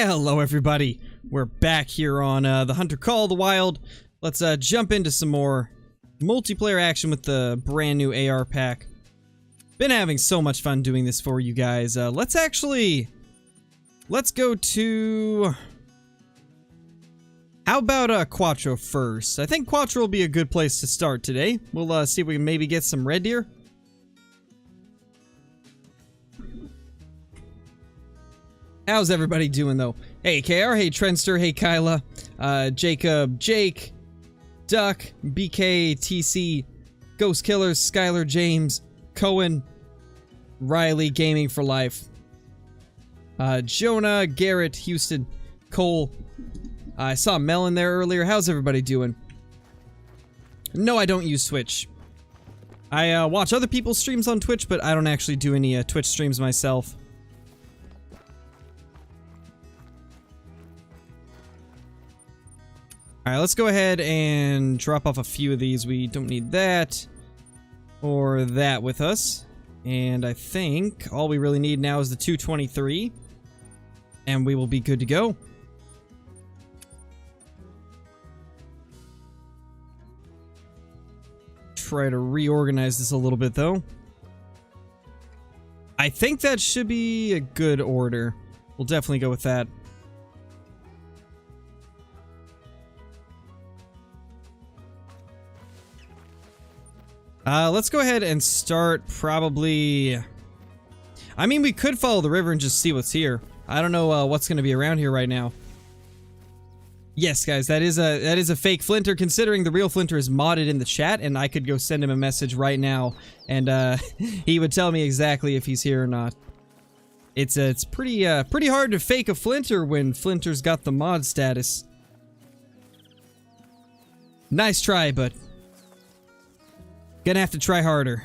Hello everybody, we're back here on the Hunter Call of the Wild. Let's jump into some more multiplayer action with the brand new AR pack. Been having so much fun doing this for you guys. Let's go to... How about Quattro first? I think Quattro will be a good place to start today. We'll see if we can maybe get some red deer. How's everybody doing though? Hey KR, hey Trenster, hey Kyla, Jacob, Jake, Duck, BK, TC, Ghost Killers, Skylar, James, Cohen, Riley, Gaming for Life, Jonah, Garrett, Houston, Cole. I saw Mel in there earlier. How's everybody doing? No, I don't use Twitch. I watch other people's streams on Twitch, but I don't actually do any Twitch streams myself. Alright, let's go ahead and drop off a few of these. We don't need that or that with us. And I think all we really need now is the 223. And we will be good to go. Try to reorganize this a little bit though. I think that should be a good order. We'll definitely go with that. Let's go ahead and start probably... I mean, we could follow the river and just see what's here. I don't know what's going to be around here right now. Yes, guys, that is a fake Flinter, considering the real Flinter is modded in the chat, and I could go send him a message right now, and he would tell me exactly if he's here or not. It's pretty hard to fake a Flinter when Flinter's got the mod status. Nice try, but gonna have to try harder.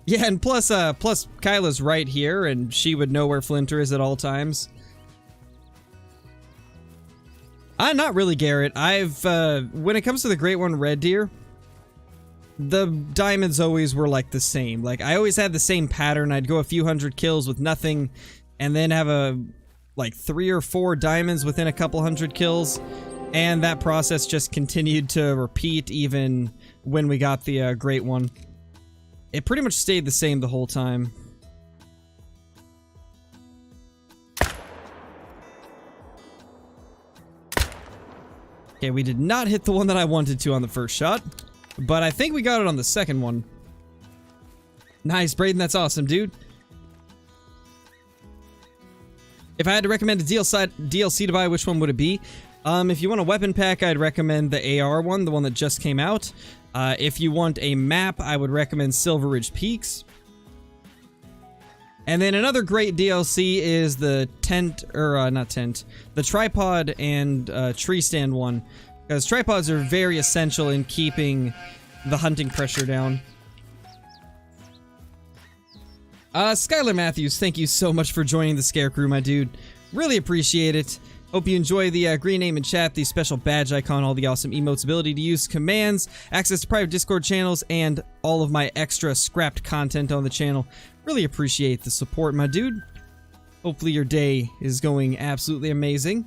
Yeah, and plus Kyla's right here, and she would know where Flinter is at all times. Not really, Garrett. When it comes to the Great One Red Deer, the diamonds always were like the same. Like, I always had the same pattern. I'd go a few hundred kills with nothing, and then have like 3 or 4 diamonds within a couple hundred kills. And that process just continued to repeat even when we got the Great One. It pretty much stayed the same the whole time. Okay, we did not hit the one that I wanted to on the first shot, but I think we got it on the second one. Nice, Braden, that's awesome, dude. If I had to recommend a DLC to buy, which one would it be? If you want a weapon pack, I'd recommend the AR one, the one that just came out. If you want a map, I would recommend Silver Ridge Peaks. And then another great DLC is the the tripod and tree stand one. Because tripods are very essential in keeping the hunting pressure down. Skylar Matthews, thank you so much for joining the Scare Crew, my dude. Really appreciate it. Hope you enjoy the green name in chat, the special badge icon, all the awesome emotes, ability to use commands, access to private Discord channels, and all of my extra scrapped content on the channel. Really appreciate the support, my dude. Hopefully your day is going absolutely amazing.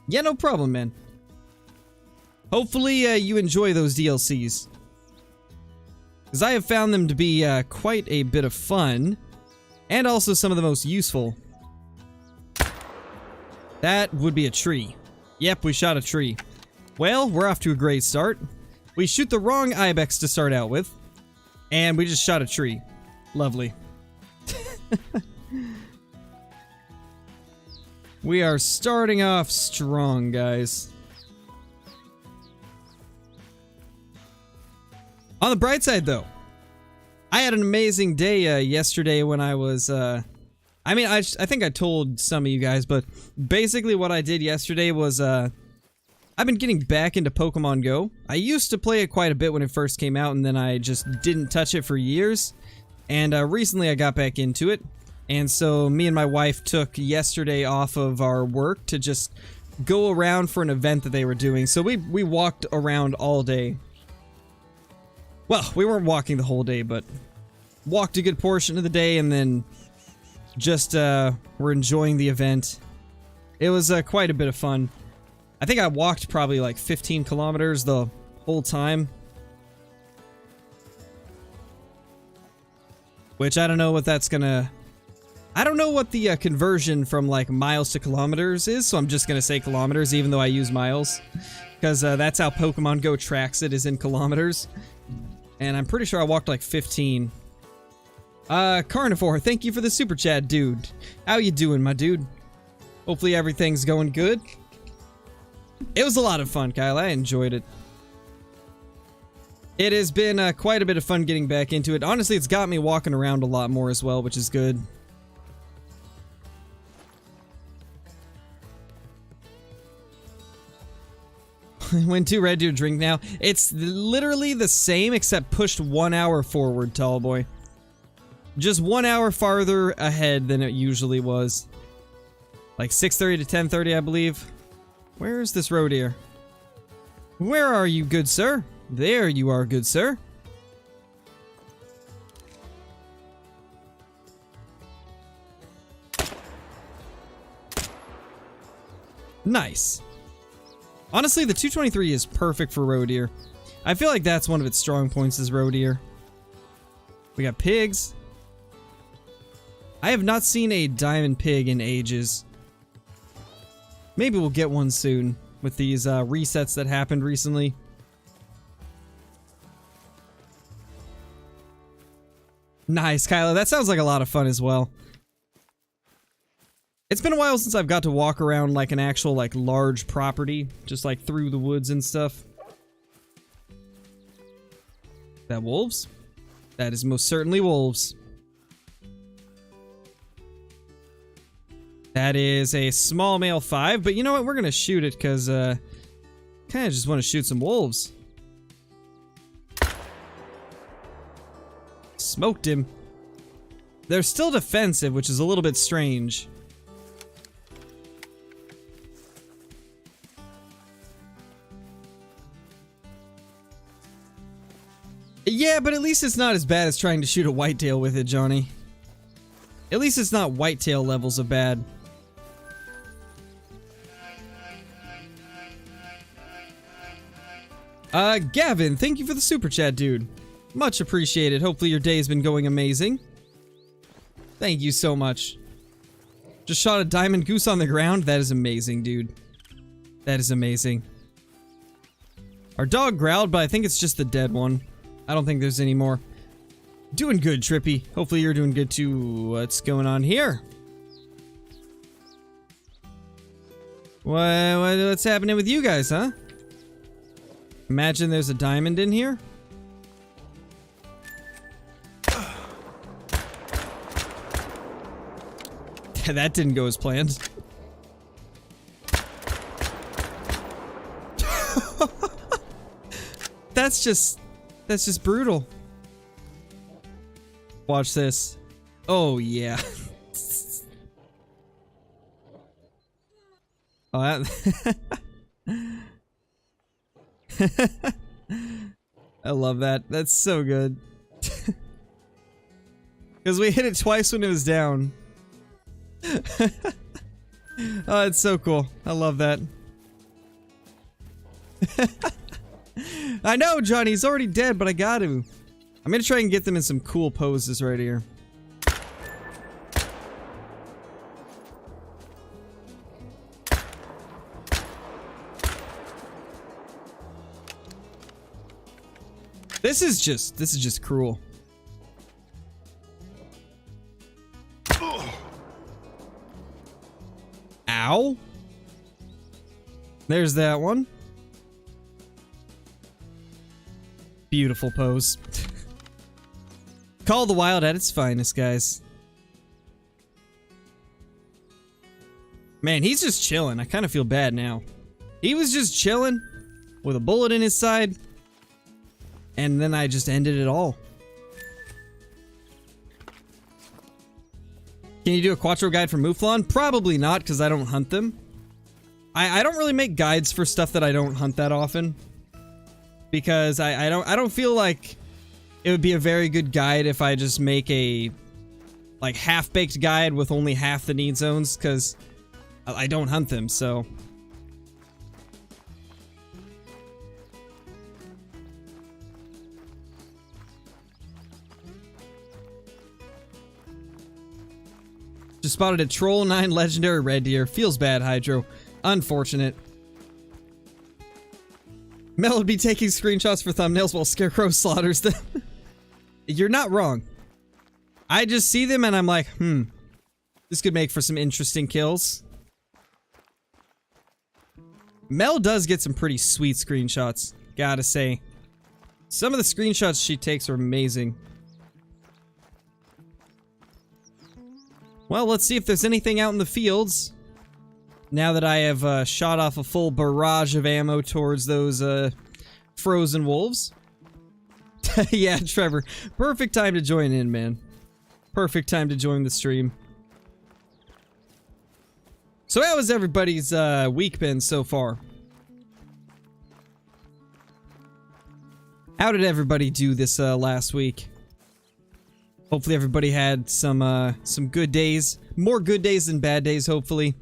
Yeah, no problem, man. Hopefully you enjoy those DLCs. Because I have found them to be quite a bit of fun, and also some of the most useful. That would be a tree. Yep, we shot a tree. Well, we're off to a great start. We shoot the wrong ibex to start out with, and we just shot a tree. Lovely. We are starting off strong, guys. On the bright side, though, I had an amazing day yesterday when I was... I mean, I think I told some of you guys, but basically what I did yesterday was, I've been getting back into Pokemon Go. I used to play it quite a bit when it first came out, and then I just didn't touch it for years. And recently I got back into it. And so me and my wife took yesterday off of our work to just go around for an event that they were doing. So we walked around all day. Well, we weren't walking the whole day, but walked a good portion of the day and then just were enjoying the event. It was quite a bit of fun. I think I walked probably like 15 kilometers the whole time. Which I don't know what that's gonna... I don't know what the conversion from like miles to kilometers is, so I'm just gonna say kilometers even though I use miles. Because that's how Pokemon Go tracks it, is in kilometers. And I'm pretty sure I walked like 15. Carnivore, thank you for the super chat, dude. How you doing, my dude? Hopefully everything's going good. It was a lot of fun, Kyle. I enjoyed it. It has been quite a bit of fun getting back into it. Honestly, it's got me walking around a lot more as well, which is good. When to Red Deer drink now? It's literally the same except pushed 1 hour forward, tall boy. Just 1 hour farther ahead than it usually was. Like 6:30 to 10:30, I believe. Where is this road here? Where are you, good sir? There you are, good sir. Nice. Honestly, the 223 is perfect for road deer. I feel like that's one of its strong points is road deer. We got pigs. I have not seen a diamond pig in ages. Maybe we'll get one soon with these resets that happened recently. Nice, Kyla. That sounds like a lot of fun as well. It's been a while since I've got to walk around like an actual like large property, just like through the woods and stuff. That wolves? That is most certainly wolves. That is a small male 5, but you know what? We're gonna shoot it because kind of just want to shoot some wolves. Smoked him. They're still defensive, which is a little bit strange. Yeah, but at least it's not as bad as trying to shoot a whitetail with it, Johnny. At least it's not whitetail levels of bad. Gavin, thank you for the super chat, dude. Much appreciated. Hopefully your day's been going amazing. Thank you so much. Just shot a diamond goose on the ground. That is amazing, dude. That is amazing. Our dog growled, but I think it's just the dead one. I don't think there's any more. Doing good, Trippy. Hopefully you're doing good too. What's going on here? What's happening with you guys, huh? Imagine there's a diamond in here. That didn't go as planned. That's just brutal. Watch this. Oh yeah. Oh, that I love that. That's so good. Because we hit it twice when it was down. Oh, it's so cool. I love that. I know, Johnny, he's already dead, but I got to. I'm gonna try and get them in some cool poses right here. This is just cruel. Ow. There's that one. Beautiful pose. Call the wild at its finest, guys. Man, he's just chilling. I kind of feel bad now. He was just chilling with a bullet in his side. And then I just ended it all. Can you do a Quattro guide for Mouflon? Probably not, because I don't hunt them. I don't really make guides for stuff that I don't hunt that often. Because I don't feel like it would be a very good guide if I just make a like half-baked guide with only half the need zones, because I don't hunt them, so. Just spotted a Troll 9 legendary red deer. Feels bad, Hydro. Unfortunate. Mel would be taking screenshots for thumbnails while Scarecrow slaughters them. You're not wrong. I just see them and I'm like, this could make for some interesting kills. Mel does get some pretty sweet screenshots, gotta say. Some of the screenshots she takes are amazing. Well, let's see if there's anything out in the fields. Now that I have shot off a full barrage of ammo towards those frozen wolves. Yeah, Trevor. Perfect time to join in, man. Perfect time to join the stream. So how has everybody's week been so far? How did everybody do this last week? Hopefully everybody had some good days. More good days than bad days, hopefully.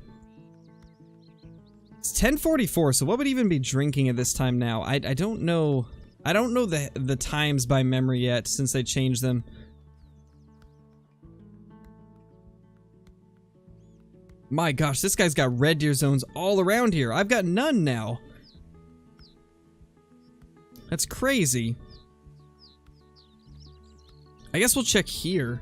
It's 10:44, so what would even be drinking at this time now? I don't know. I don't know the times by memory yet, since they changed them. My gosh, this guy's got red deer zones all around here. I've got none now. That's crazy. I guess we'll check here.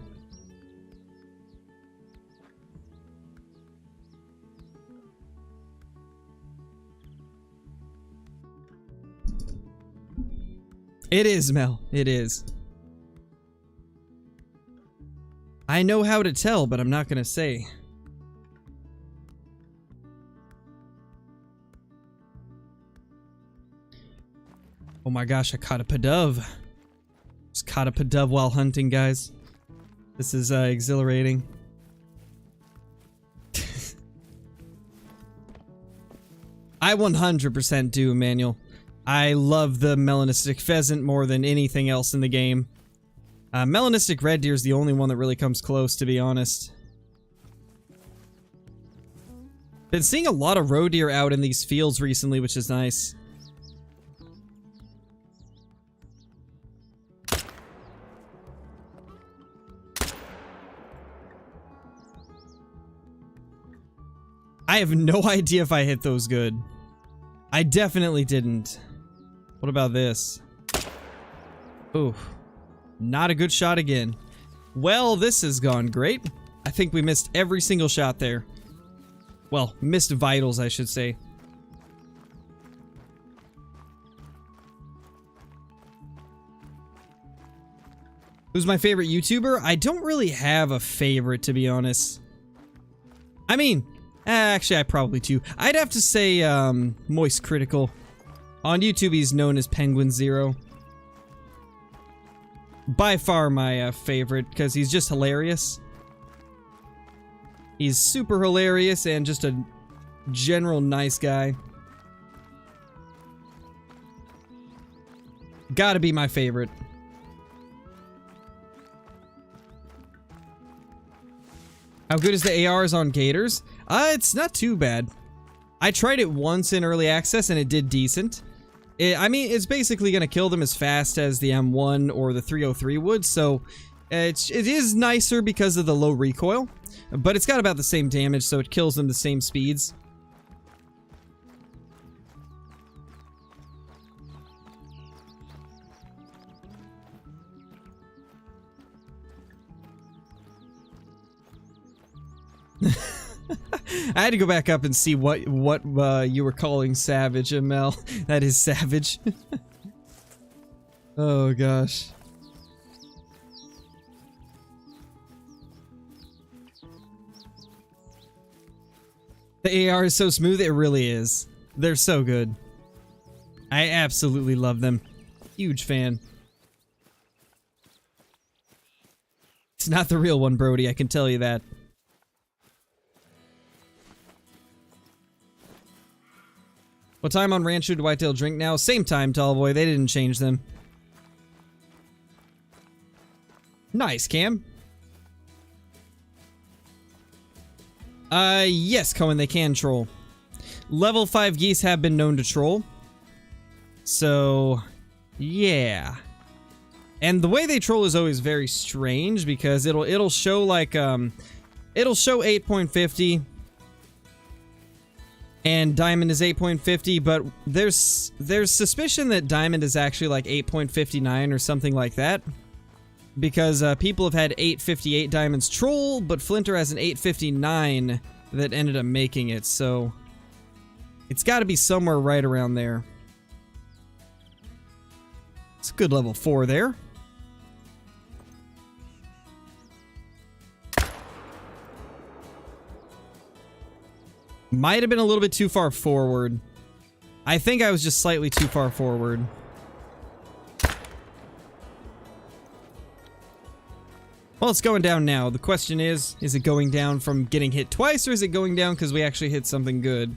It is, Mel. It is. I know how to tell, but I'm not gonna say. Oh my gosh, I caught a padove. Just caught a padove while hunting, guys. This is exhilarating. I 100% do, Emmanuel. I love the melanistic pheasant more than anything else in the game. Melanistic red deer is the only one that really comes close, to be honest. Been seeing a lot of roe deer out in these fields recently, which is nice. I have no idea if I hit those good. I definitely didn't. What about this? Ooh. Not a good shot again. Well, this has gone great. I think we missed every single shot there. Well, missed vitals, I should say. Who's my favorite YouTuber? I don't really have a favorite, to be honest. I mean, actually, I probably do. I'd have to say, Moist Critical. On YouTube, he's known as Penguin Zero. By far my favorite, because he's just hilarious. He's super hilarious and just a general nice guy. Gotta be my favorite. How good is the ARs on gators? It's not too bad. I tried it once in early access and it did decent. I mean, it's basically gonna kill them as fast as the M1 or the 303 would, so it is nicer because of the low recoil, but it's got about the same damage, so it kills them the same speeds. I had to go back up and see what you were calling savage, Mel. That is savage. Oh gosh. The AR is so smooth, it really is. They're so good. I absolutely love them. Huge fan. It's not the real one, Brody, I can tell you that. What time on Rancho do Whitetail drink now? Same time, Tallboy. They didn't change them. Nice, Cam. Yes, Cohen, they can troll. Level 5 geese have been known to troll. So, yeah. And the way they troll is always very strange because it'll show like it'll show 8.50 and diamond is 8.50, but there's suspicion that diamond is actually like 8.59 or something like that. Because people have had 858 diamonds troll, but Flinter has an 859 that ended up making it, so it's got to be somewhere right around there. It's a good level 4 there. Might have been a little bit too far forward. I think I was just slightly too far forward. Well, it's going down now. The question is it going down from getting hit twice, or is it going down because we actually hit something good?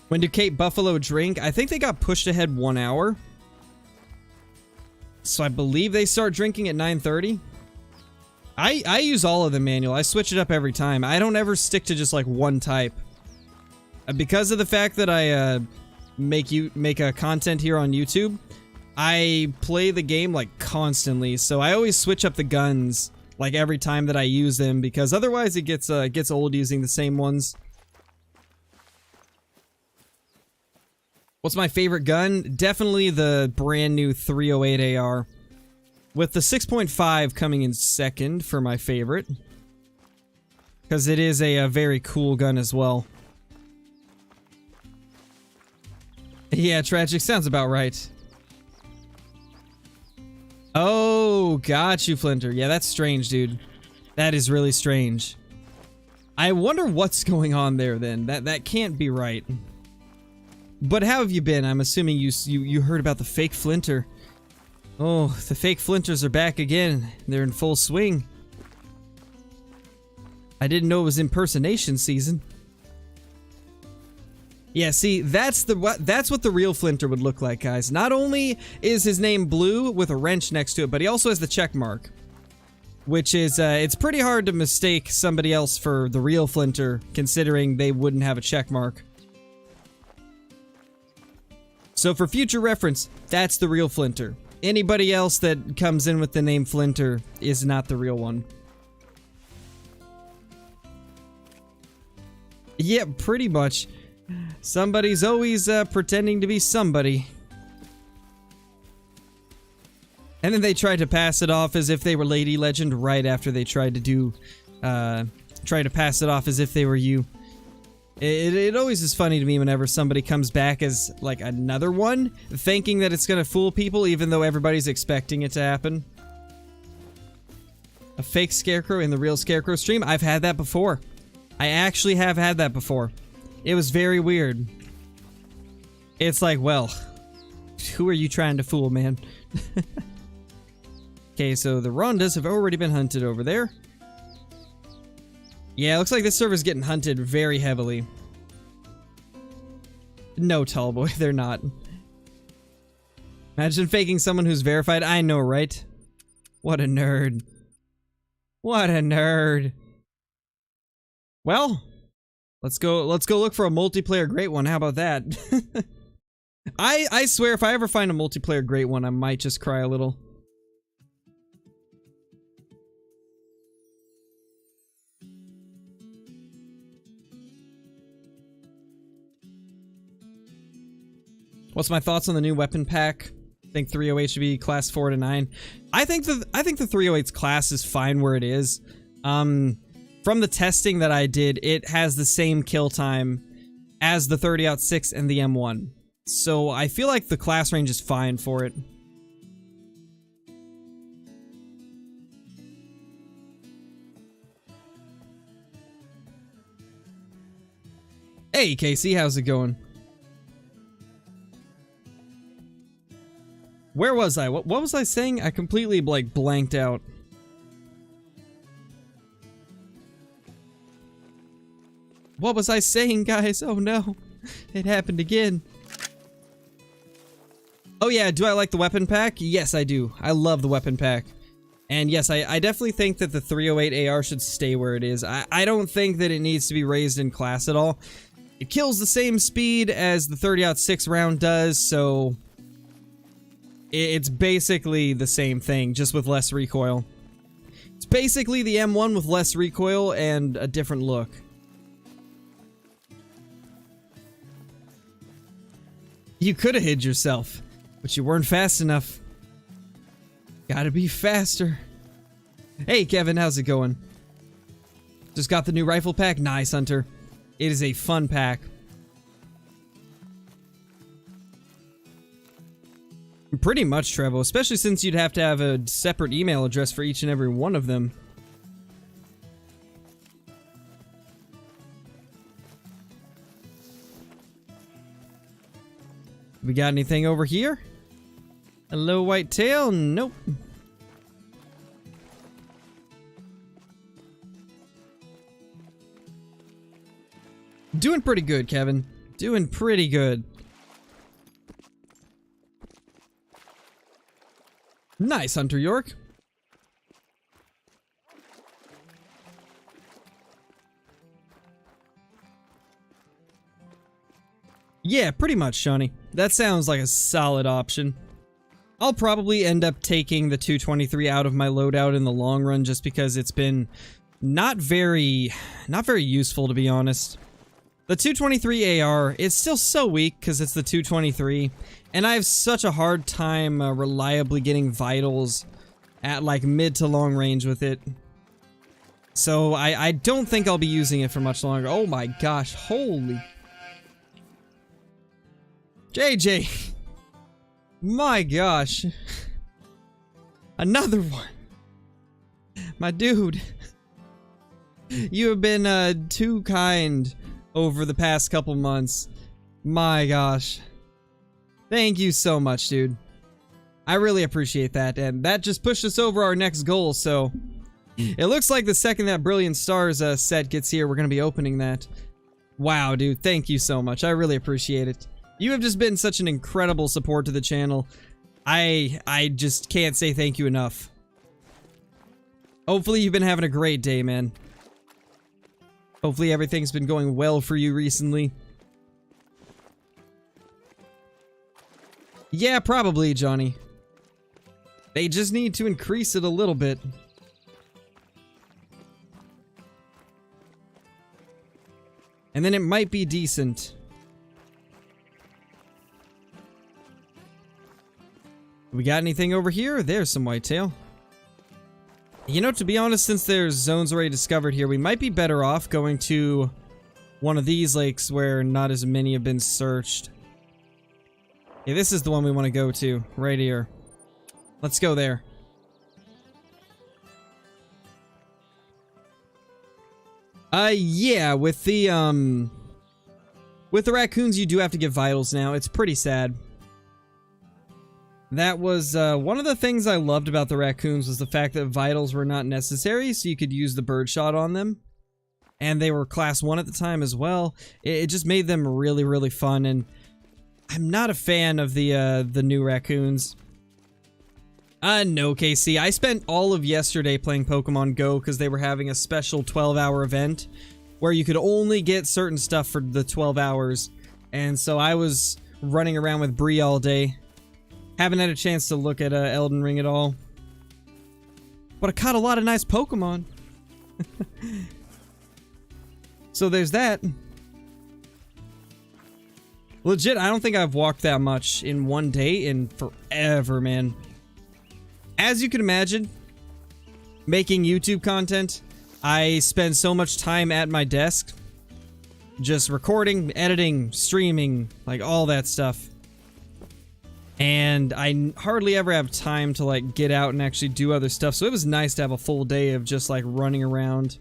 When do Cape Buffalo drink? I think they got pushed ahead 1 hour. So I believe they start drinking at 9:30. I use all of them manual. I switch it up every time. I don't ever stick to just like one type. Because of the fact that I make a content here on YouTube, I play the game like constantly, so I always switch up the guns like every time that I use them because otherwise it gets old using the same ones. What's my favorite gun? Definitely the brand new 308 AR. With the 6.5 coming in second for my favorite. Because it is a very cool gun as well. Yeah, tragic. Sounds about right. Oh, got you, Flinter. Yeah, that's strange, dude. That is really strange. I wonder what's going on there, then. That can't be right. But how have you been? I'm assuming you heard about the fake Flinter. Oh, the fake Flinters are back again. They're in full swing. I didn't know it was impersonation season. Yeah, see, that's what the real Flinter would look like, guys. Not only is his name blue with a wrench next to it, but he also has the check mark. Which is, it's pretty hard to mistake somebody else for the real Flinter, considering they wouldn't have a check mark. So for future reference, that's the real Flinter. Anybody else that comes in with the name Flinter is not the real one. Yeah, pretty much. Somebody's always pretending to be somebody. And then they tried to pass it off as if they were Lady Legend right after they tried to do, try to pass it off as if they were you. It always is funny to me whenever somebody comes back as, like, another one, thinking that it's gonna fool people even though everybody's expecting it to happen. A fake Scarecrow in the real Scarecrow stream? I've had that before. I actually have had that before. It was very weird. It's like, well, who are you trying to fool, man? Okay, so the Rondas have already been hunted over there. Yeah, it looks like this server's getting hunted very heavily. No, Tallboy, they're not. Imagine faking someone who's verified. I know, right? What a nerd. What a nerd. Well, let's go look for a multiplayer great one. How about that? I swear if I ever find a multiplayer great one, I might just cry a little. What's my thoughts on the new weapon pack? I think 308 should be class 4 to 9. I think the 308's class is fine where it is. From the testing that I did, it has the same kill time as the 30-06 and the M1. So I feel like the class range is fine for it. Hey Casey, how's it going? Where was I? What was I saying? I completely, like, blanked out. What was I saying, guys? Oh no. It happened again. Oh yeah, do I like the weapon pack? Yes, I do. I love the weapon pack. And yes, I definitely think that the 308 AR should stay where it is. I don't think that it needs to be raised in class at all. It kills the same speed as the 30-06 round does, so it's basically the same thing, just with less recoil. It's basically the M1 with less recoil and a different look. You could have hid yourself, but you weren't fast enough. Gotta be faster. Hey, Kevin, how's it going? Just got the new rifle pack? Nice, Hunter. It is a fun pack. Pretty much, Trevo, especially since you'd have to have a separate email address for each and every one of them. We got anything over here? Hello, whitetail? Nope. Doing pretty good, Kevin. Doing pretty good. Nice, Hunter York. Yeah, pretty much, Shawnee. That sounds like a solid option. I'll probably end up taking the 223 out of my loadout in the long run just because it's been not very useful, to be honest. The 223 AR is still so weak because it's the 223, and I have such a hard time reliably getting vitals at like mid to long range with it. So I don't think I'll be using it for much longer. Oh my gosh, holy... JJ! My gosh. Another one. My dude. You have been too kind over the past couple months. My gosh. Thank you so much, dude. I really appreciate that, and that just pushed us over our next goal, so... It looks like the second that Brilliant Stars set gets here, we're gonna be opening that. Wow, dude, thank you so much. I really appreciate it. You have just been such an incredible support to the channel. I just can't say thank you enough. Hopefully you've been having a great day, man. Hopefully everything's been going well for you recently. Yeah, probably, Johnny. They just need to increase it a little bit. And then it might be decent. We got anything over here? There's some whitetail. You know, to be honest, since there's zones already discovered here, we might be better off going to one of these lakes where not as many have been searched. Yeah, this is the one we want to go to, right here. Let's go there. Yeah, with the raccoons, you do have to get vitals now. It's pretty sad. That was, one of the things I loved about the raccoons was the fact that vitals were not necessary, so you could use the birdshot on them. And they were class 1 at the time as well. It just made them really, really fun, and I'm not a fan of the new raccoons. No, KC. I spent all of yesterday playing Pokemon Go because they were having a special 12-hour event where you could only get certain stuff for the 12 hours. And so I was running around with Bree all day. Haven't had a chance to look at Elden Ring at all. But I caught a lot of nice Pokemon. So there's that. Legit, I don't think I've walked that much in one day in forever, man. As you can imagine, making YouTube content, I spend so much time at my desk. Just recording, editing, streaming, like all that stuff. And I hardly ever have time to like get out and actually do other stuff, so it was nice to have a full day of just like running around.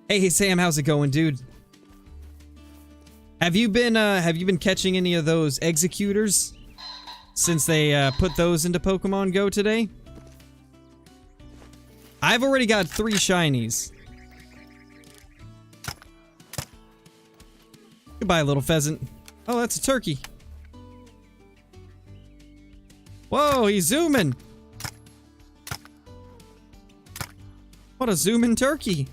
Hey Sam, how's it going, dude? Have you been catching any of those executors since they put those into Pokemon Go today? I've already got 3 shinies. Goodbye, little pheasant. Oh, that's a turkey. Whoa, he's zooming. What a zooming turkey.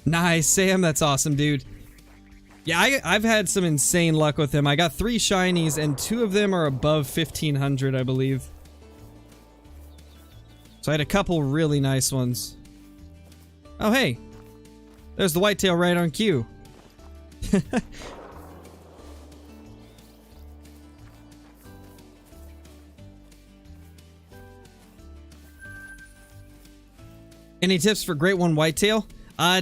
Nice, Sam. That's awesome, dude. Yeah, I've had some insane luck with him. I got 3 shinies, and 2 of them are above 1500, I believe. So I had a couple really nice ones. Oh, hey. There's the whitetail right on cue. Any tips for Great One Whitetail?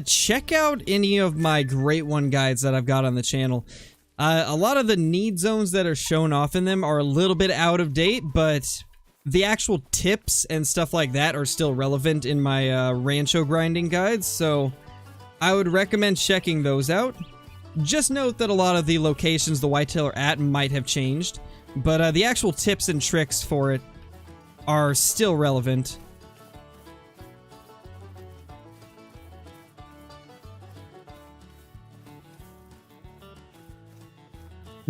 Check out any of my Great One guides that I've got on the channel. A lot of the need zones that are shown off in them are a little bit out of date, but the actual tips and stuff like that are still relevant in my rancho grinding guides, so I would recommend checking those out. Just note that a lot of the locations the whitetail are at might have changed, but the actual tips and tricks for it are still relevant.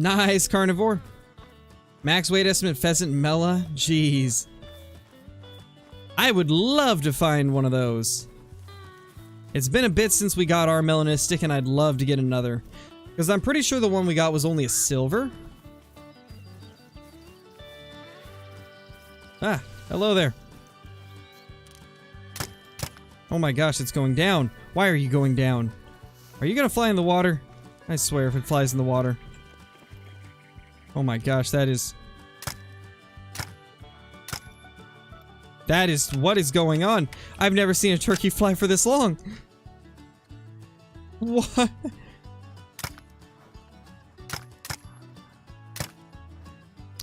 Nice, carnivore. Max weight estimate pheasant Mela. Jeez. I would love to find one of those. It's been a bit since we got our melanistic, and I'd love to get another. Because I'm pretty sure the one we got was only a silver. Ah, hello there. Oh my gosh, it's going down. Why are you going down? Are you gonna fly in the water? I swear if it flies in the water. Oh my gosh, that is what is going on? I've never seen a turkey fly for this long. What?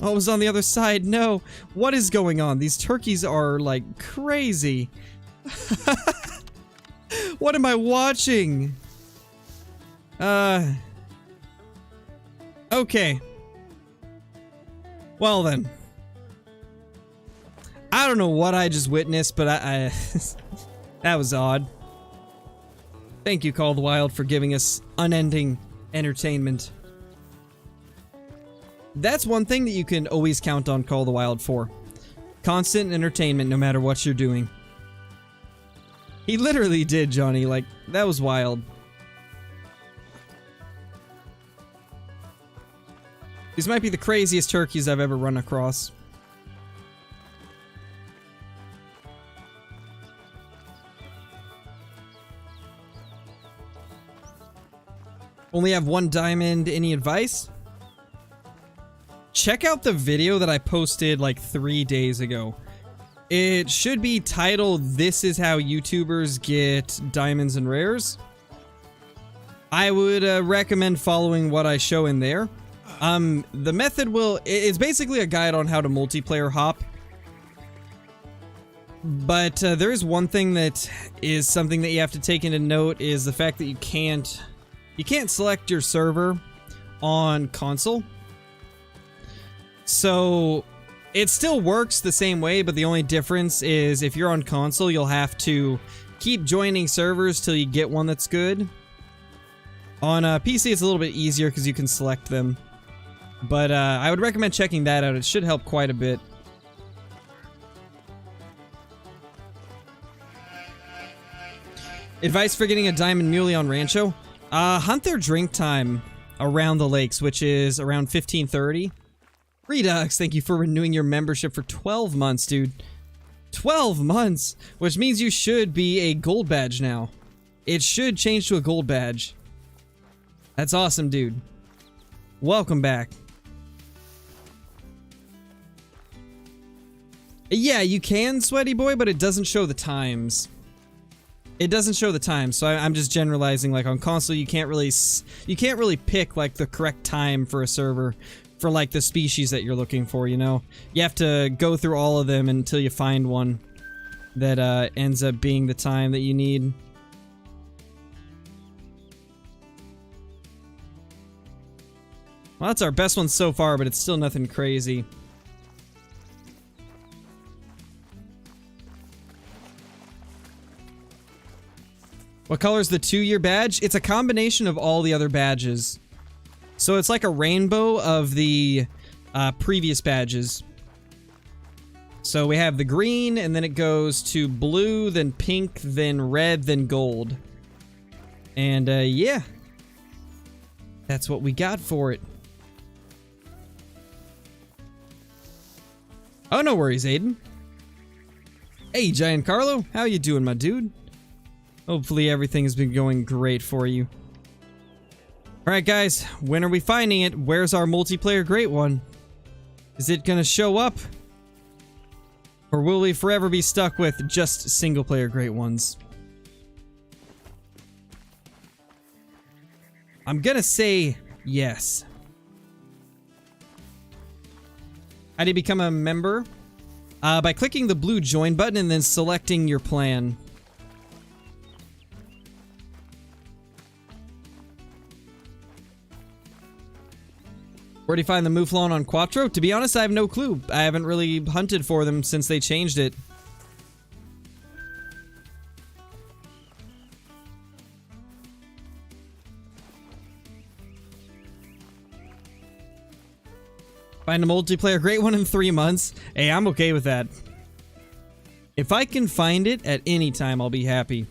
Oh, it was on the other side. No. What is going on? These turkeys are like crazy. What am I watching? Okay. Well then. I don't know what I just witnessed, but I that was odd. Thank you, Call of the Wild, for giving us unending entertainment. That's one thing that you can always count on Call of the Wild for. Constant entertainment no matter what you're doing. He literally did, Johnny. Like, that was wild. These might be the craziest turkeys I've ever run across. Only have 1 diamond. Any advice? Check out the video that I posted like 3 days ago. It should be titled, "This is how YouTubers get diamonds and rares." I would recommend following what I show in there. The method it's basically a guide on how to multiplayer hop. But there is one thing that is something that you have to take into note, is the fact that you can't select your server on console. So it still works the same way, but the only difference is if you're on console, you'll have to keep joining servers till you get one that's good. On PC, it's a little bit easier because you can select them. But I would recommend checking that out. It should help quite a bit. Advice for getting a diamond muley on Rancho? Hunt their drink time around the lakes, which is around 15:30. Redux, thank you for renewing your membership for 12 months, dude. 12 months! Which means you should be a gold badge now. It should change to a gold badge. That's awesome, dude. Welcome back. Yeah, you can, Sweaty Boy, but it doesn't show the times. It doesn't show the times, so I'm just generalizing. Like on console, you can't really pick like the correct time for a server for like the species that you're looking for, you know? You have to go through all of them until you find one that ends up being the time that you need. Well, that's our best one so far, but it's still nothing crazy. What color is the 2-year badge? It's a combination of all the other badges. So it's like a rainbow of the previous badges. So we have the green, and then it goes to blue, then pink, then red, then gold. And yeah, that's what we got for it. Oh, no worries, Aiden. Hey, Giancarlo, how you doing, my dude? Hopefully everything's been going great for you. Alright, guys, when are we finding it? Where's our multiplayer great one? Is it gonna show up? Or will we forever be stuck with just single-player great ones? I'm gonna say yes. How do you become a member? By clicking the blue join button and then selecting your plan. Where do you find the Mouflon on Quattro? To be honest, I have no clue. I haven't really hunted for them since they changed it. Find a multiplayer great one in 3 months. Hey, I'm okay with that. If I can find it at any time, I'll be happy.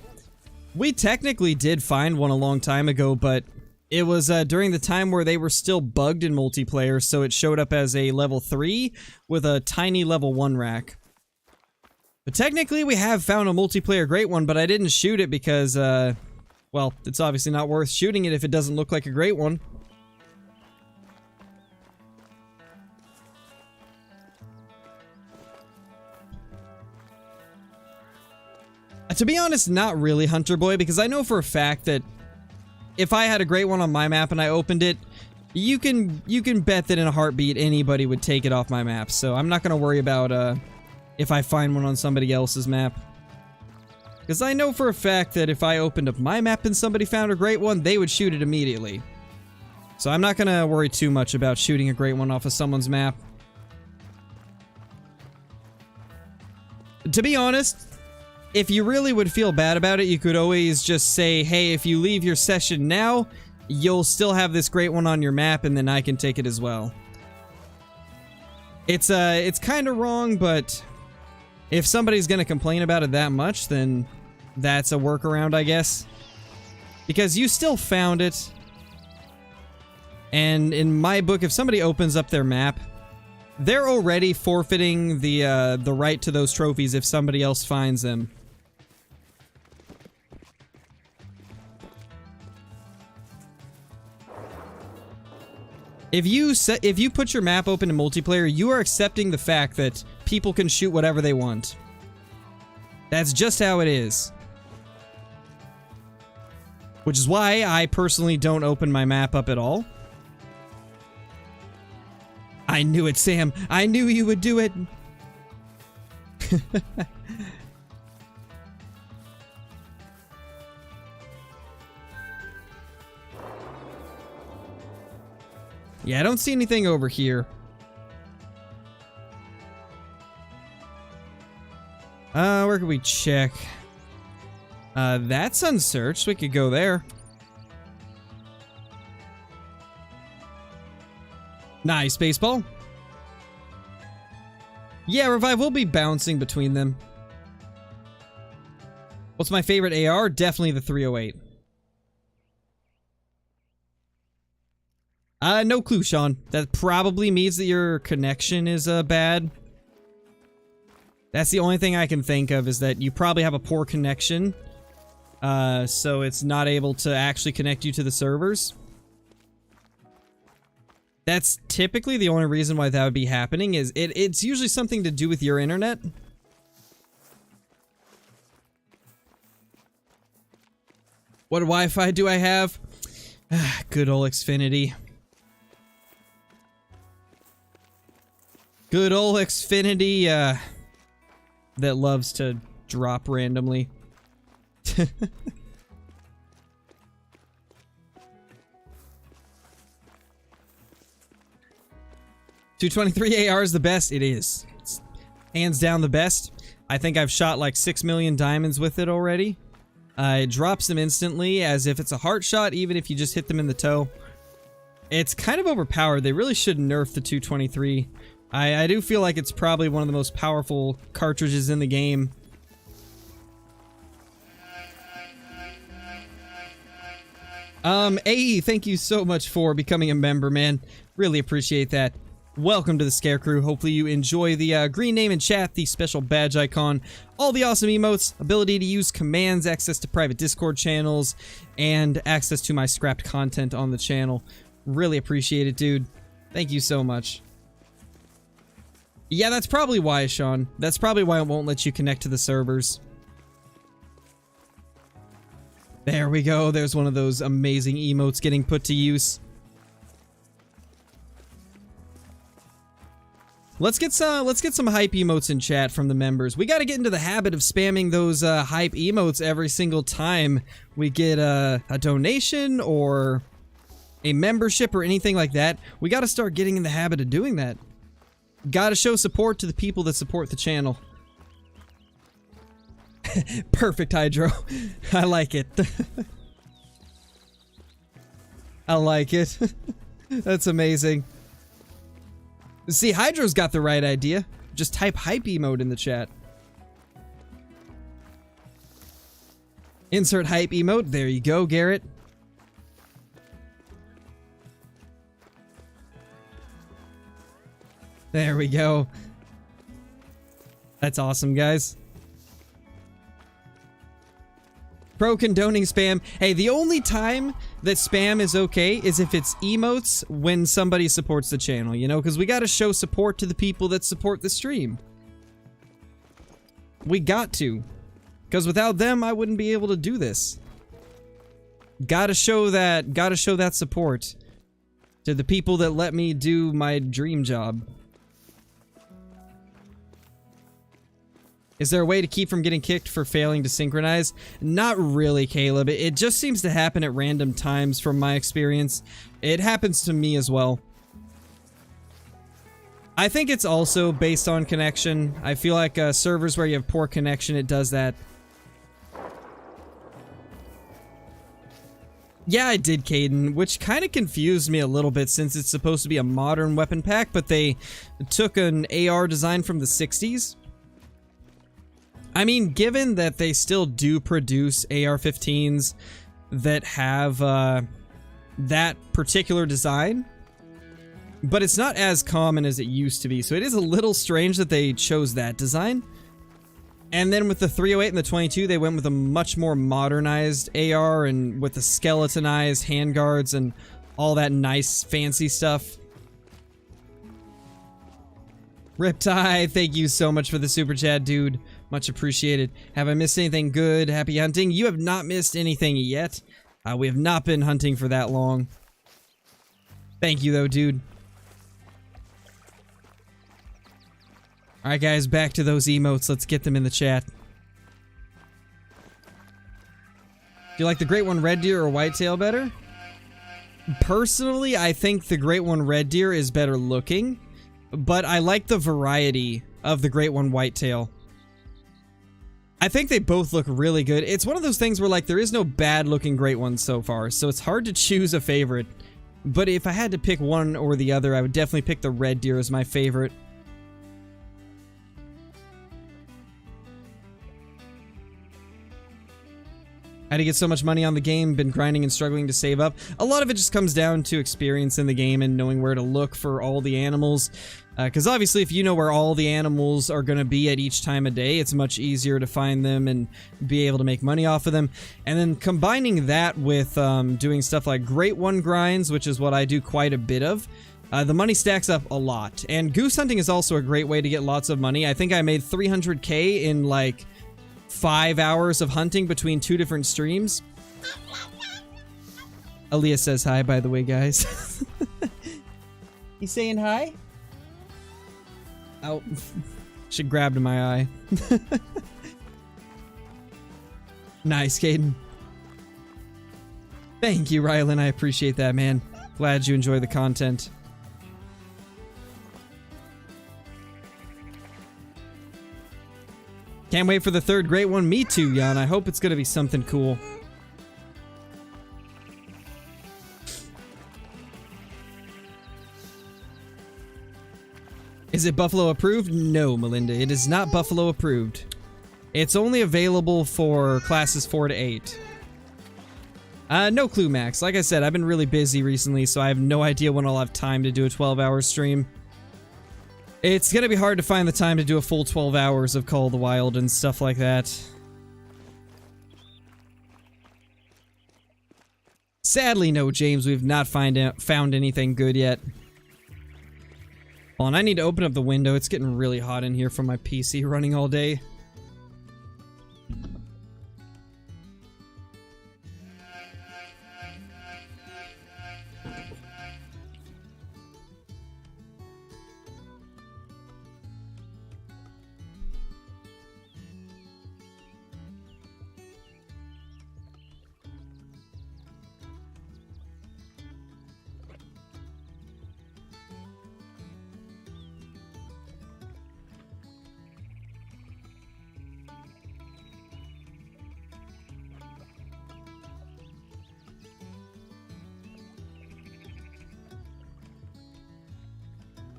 We technically did find one a long time ago, but it was during the time where they were still bugged in multiplayer, so it showed up as a level 3 with a tiny level 1 rack. But technically, we have found a multiplayer great one, but I didn't shoot it because, well, it's obviously not worth shooting it if it doesn't look like a great one. To be honest, not really, Hunter Boy, because I know for a fact that if I had a great one on my map and I opened it, you can bet that in a heartbeat anybody would take it off my map. So I'm not going to worry about if I find one on somebody else's map. Because I know for a fact that if I opened up my map and somebody found a great one, they would shoot it immediately. So I'm not going to worry too much about shooting a great one off of someone's map. To be honest, if you really would feel bad about it, you could always just say, hey, if you leave your session now, you'll still have this great one on your map, and then I can take it as well. It's kind of wrong, but if somebody's gonna complain about it that much, then that's a workaround, I guess. Because you still found it. And in my book, if somebody opens up their map, they're already forfeiting the right to those trophies if somebody else finds them. If you put your map open in multiplayer, you are accepting the fact that people can shoot whatever they want. That's just how it is. Which is why I personally don't open my map up at all. I knew it, Sam. I knew you would do it. Yeah, I don't see anything over here. Where can we check? That's unsearched. We could go there. Nice, baseball. Yeah, Revive will be bouncing between them. What's my favorite AR? Definitely the 308. No clue, Sean. That probably means that your connection is bad. That's the only thing I can think of, is that you probably have a poor connection. So it's not able to actually connect you to the servers. That's typically the only reason why that would be happening, is it's usually something to do with your internet. What Wi-Fi do I have? Good old Xfinity. Good old Xfinity, that loves to drop randomly. 223 AR is the best. It is. It's hands down the best. I think I've shot like 6 million diamonds with it already. It drops them instantly as if it's a heart shot, even if you just hit them in the toe. It's kind of overpowered. They really should nerf the 223. I do feel like it's probably one of the most powerful cartridges in the game. AE, thank you so much for becoming a member, man. Really appreciate that. Welcome to the Scarecrew. Hopefully you enjoy the green name in chat, the special badge icon, all the awesome emotes, ability to use commands, access to private Discord channels, and access to my scrapped content on the channel. Really appreciate it, dude. Thank you so much. Yeah, that's probably why, Sean. That's probably why it won't let you connect to the servers. There we go. There's one of those amazing emotes getting put to use. Let's get some hype emotes in chat from the members. We got to get into the habit of spamming those hype emotes every single time we get a donation or a membership or anything like that. We got to start getting in the habit of doing that. Got to show support to the people that support the channel. Perfect, Hydro. I like it. I like it. That's amazing. See, Hydro's got the right idea. Just type hype emote in the chat. Insert hype emote. There you go, Garrett. There we go. That's awesome, guys. Pro condoning spam. Hey, the only time that spam is okay is if it's emotes when somebody supports the channel, you know? Because we got to show support to the people that support the stream. We got to. Because without them, I wouldn't be able to do this. Gotta show that support to the people that let me do my dream job. Is there a way to keep from getting kicked for failing to synchronize? Not really, Caleb. It just seems to happen at random times from my experience. It happens to me as well. I think it's also based on connection. I feel like servers where you have poor connection, it does that. Yeah, I did, Caden, which kind of confused me a little bit since it's supposed to be a modern weapon pack, but they took an AR design from the 60s. I mean, given that they still do produce AR-15s that have that particular design, but it's not as common as it used to be, so it is a little strange that they chose that design. And then with the 308 and the 22, they went with a much more modernized AR and with the skeletonized handguards and all that nice fancy stuff. Riptide, thank you so much for the super chat, dude. Much appreciated. Have I missed anything good? Happy hunting. You have not missed anything yet. We have not been hunting for that long. Thank you, though, dude. Alright, guys, back to those emotes. Let's get them in the chat. Do you like the Great One Red Deer or Whitetail better? Personally, I think the Great One Red Deer is better looking, but I like the variety of the Great One Whitetail. I think they both look really good. It's one of those things where, like, there is no bad looking Great Ones so far, so it's hard to choose a favorite. But if I had to pick one or the other, I would definitely pick the Red Deer as my favorite. How to get so much money on the game, been grinding and struggling to save up. A lot of it just comes down to experience in the game and knowing where to look for all the animals. Because obviously if you know where all the animals are going to be at each time of day, it's much easier to find them and be able to make money off of them. And then combining that with doing stuff like Great One grinds, which is what I do quite a bit of, the money stacks up a lot. And goose hunting is also a great way to get lots of money. I think I made 300k in like 5 hours of hunting between 2 different streams. Aaliyah says hi, by the way, guys. You saying hi? Oh, she grabbed my eye. Nice, Caden. Thank you, Rylan. I appreciate that, man. Glad you enjoy the content. Can't wait for the third Great One. Me too, Jan. I hope it's going to be something cool. Is it Buffalo approved? No, Melinda, it is not Buffalo approved. It's only available for classes 4 to 8. No clue, Max. Like I said, I've been really busy recently, so I have no idea when I'll have time to do a 12-hour stream. It's gonna be hard to find the time to do a full 12 hours of Call of the Wild and stuff like that. Sadly, no, James, we've not found anything good yet. Hold on, I need to open up the window. It's getting really hot in here from my PC running all day.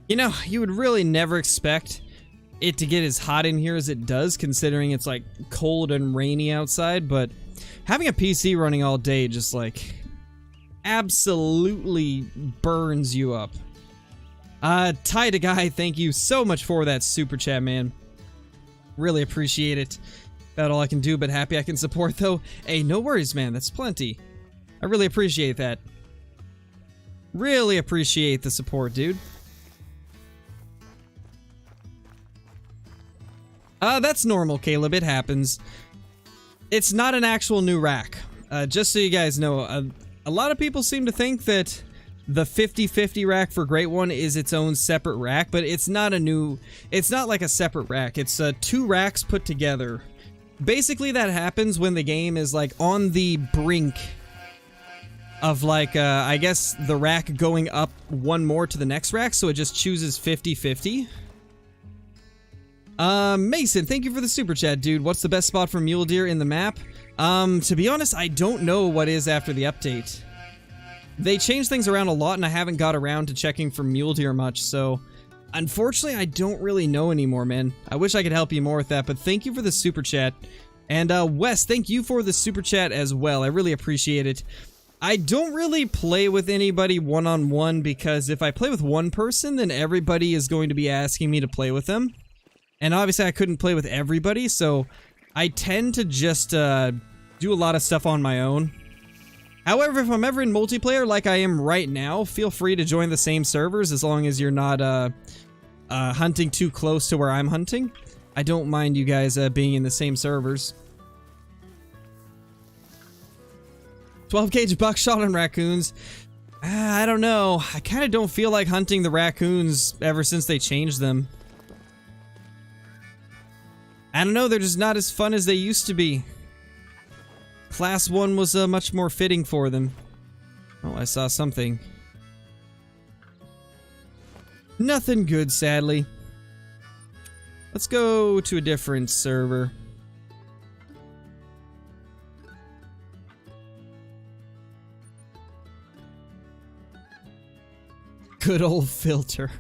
You know, you would really never expect it to get as hot in here as it does, considering it's like cold and rainy outside, but having a PC running all day just like absolutely burns you up. Ty to Guy, thank you so much for that super chat, man. Really appreciate it. About all I can do, but happy I can support though. Hey, no worries, man, that's plenty. I really appreciate that. Really appreciate the support, dude. That's normal, Caleb. It happens. It's not an actual new rack. Just so you guys know, a lot of people seem to think that the 50-50 rack for Great One is its own separate rack, but it's not a new... It's not like a separate rack. It's two racks put together. Basically, that happens when the game is, like, on the brink of, like, I guess the rack going up one more to the next rack, so it just chooses 50-50. Mason, thank you for the super chat, dude. What's the best spot for Mule Deer in the map? To be honest, I don't know what is after the update. They changed things around a lot, and I haven't got around to checking for Mule Deer much, so... Unfortunately, I don't really know anymore, man. I wish I could help you more with that, but thank you for the super chat. And, Wes, thank you for the super chat as well. I really appreciate it. I don't really play with anybody one-on-one, because if I play with one person, then everybody is going to be asking me to play with them. And obviously I couldn't play with everybody, so I tend to just do a lot of stuff on my own. However, if I'm ever in multiplayer like I am right now, feel free to join the same servers as long as you're not hunting too close to where I'm hunting. I don't mind you guys being in the same servers. 12 gauge buckshot on raccoons. I don't know. I kind of don't feel like hunting the raccoons ever since they changed them. I don't know, they're just not as fun as they used to be. Class 1 was much more fitting for them. Oh, I saw something. Nothing good, sadly. Let's go to a different server. Good old Filter.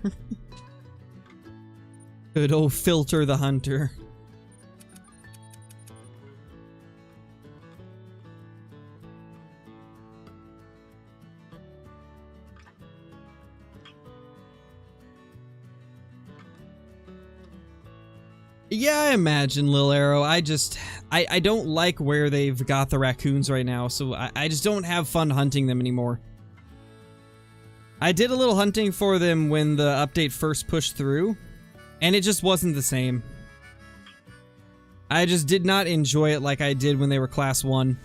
Good old Filter the Hunter. Yeah, I imagine, Lil Arrow. I don't like where they've got the raccoons right now, so I just don't have fun hunting them anymore. I did a little hunting for them when the update first pushed through, and it just wasn't the same. I just did not enjoy it like I did when they were Class 1.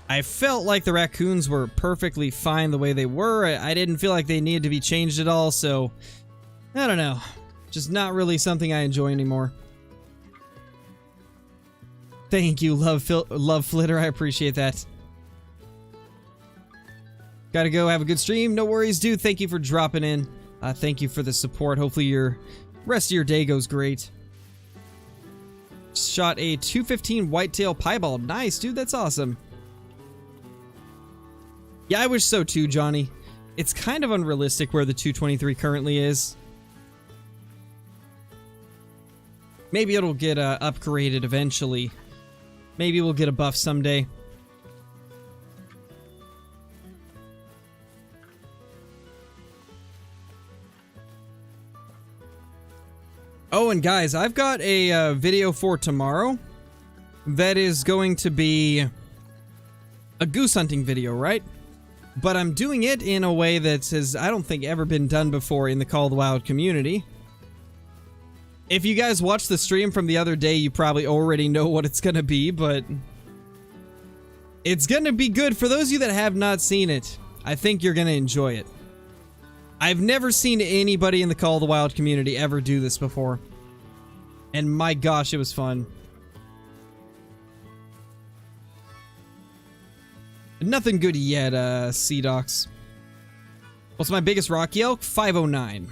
I felt like the raccoons were perfectly fine the way they were. I didn't feel like they needed to be changed at all, so... I don't know. Just not really something I enjoy anymore. Thank you, Love Flitter. I appreciate that. Gotta go. Have a good stream. No worries, dude. Thank you for dropping in. Thank you for the support. Hopefully your rest of your day goes great. Shot a 215 whitetail piebald. Nice, dude. That's awesome. Yeah, I wish so too, Johnny. It's kind of unrealistic where the 223 currently is. Maybe it'll get upgraded eventually. Maybe we'll get a buff someday. Oh, and guys, I've got a video for tomorrow that is going to be a goose hunting video, right? But I'm doing it in a way that has, I don't think, ever been done before in the Call of the Wild community. If you guys watched the stream from the other day, you probably already know what it's gonna be, but it's gonna be good. For those of you that have not seen it, I think you're gonna enjoy it. I've never seen anybody in the Call of the Wild community ever do this before. And my gosh, it was fun. Nothing good yet, Sea Docs. What's my biggest Rocky Elk? 509.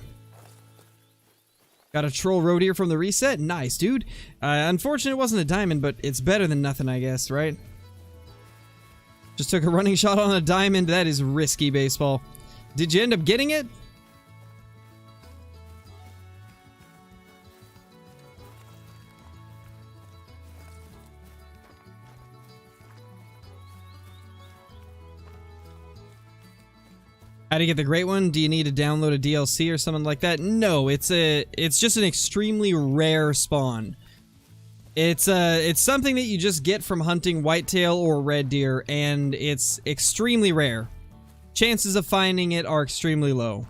Got a troll road here from the reset. Nice, dude. Unfortunately, it wasn't a diamond, but it's better than nothing, I guess, right? Just took a running shot on a diamond. That is risky baseball. Did you end up getting it? How to get the great one? Do you need to download a DLC or something like that? No, it's just an extremely rare spawn. It's something that you just get from hunting whitetail or red deer, and it's extremely rare. Chances of finding it are extremely low.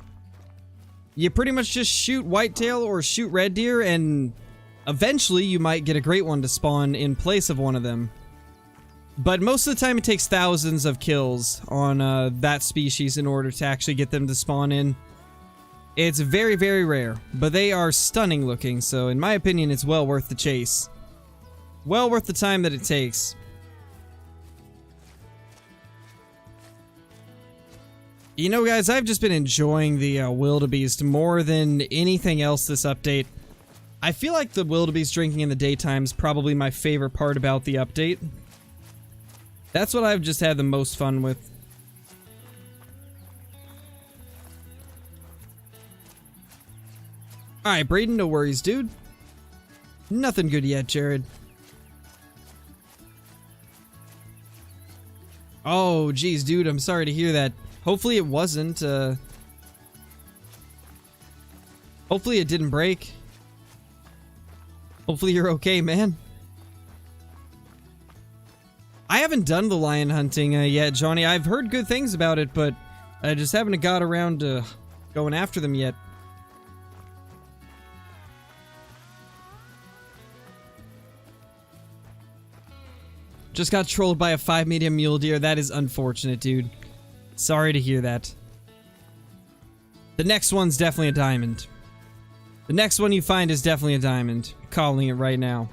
You pretty much just shoot whitetail or shoot red deer, and eventually you might get a great one to spawn in place of one of them. But most of the time it takes thousands of kills on that species in order to actually get them to spawn in. It's very, very rare, but they are stunning looking, so in my opinion it's well worth the chase. Well worth the time that it takes. You know, guys, I've just been enjoying the wildebeest more than anything else this update. I feel like the wildebeest drinking in the daytime is probably my favorite part about the update. That's what I've just had the most fun with. Alright, Braden, no worries, dude. Nothing good yet, Jared. Oh, geez, dude, I'm sorry to hear that. Hopefully it wasn't, hopefully it didn't break. Hopefully you're okay, man. I haven't done the lion hunting yet, Johnny. I've heard good things about it, but I just haven't got around to going after them yet. Just got trolled by a 5-medium mule deer. That is unfortunate, dude. Sorry to hear that. The next one's definitely a diamond. The next one you find is definitely a diamond. Calling it right now.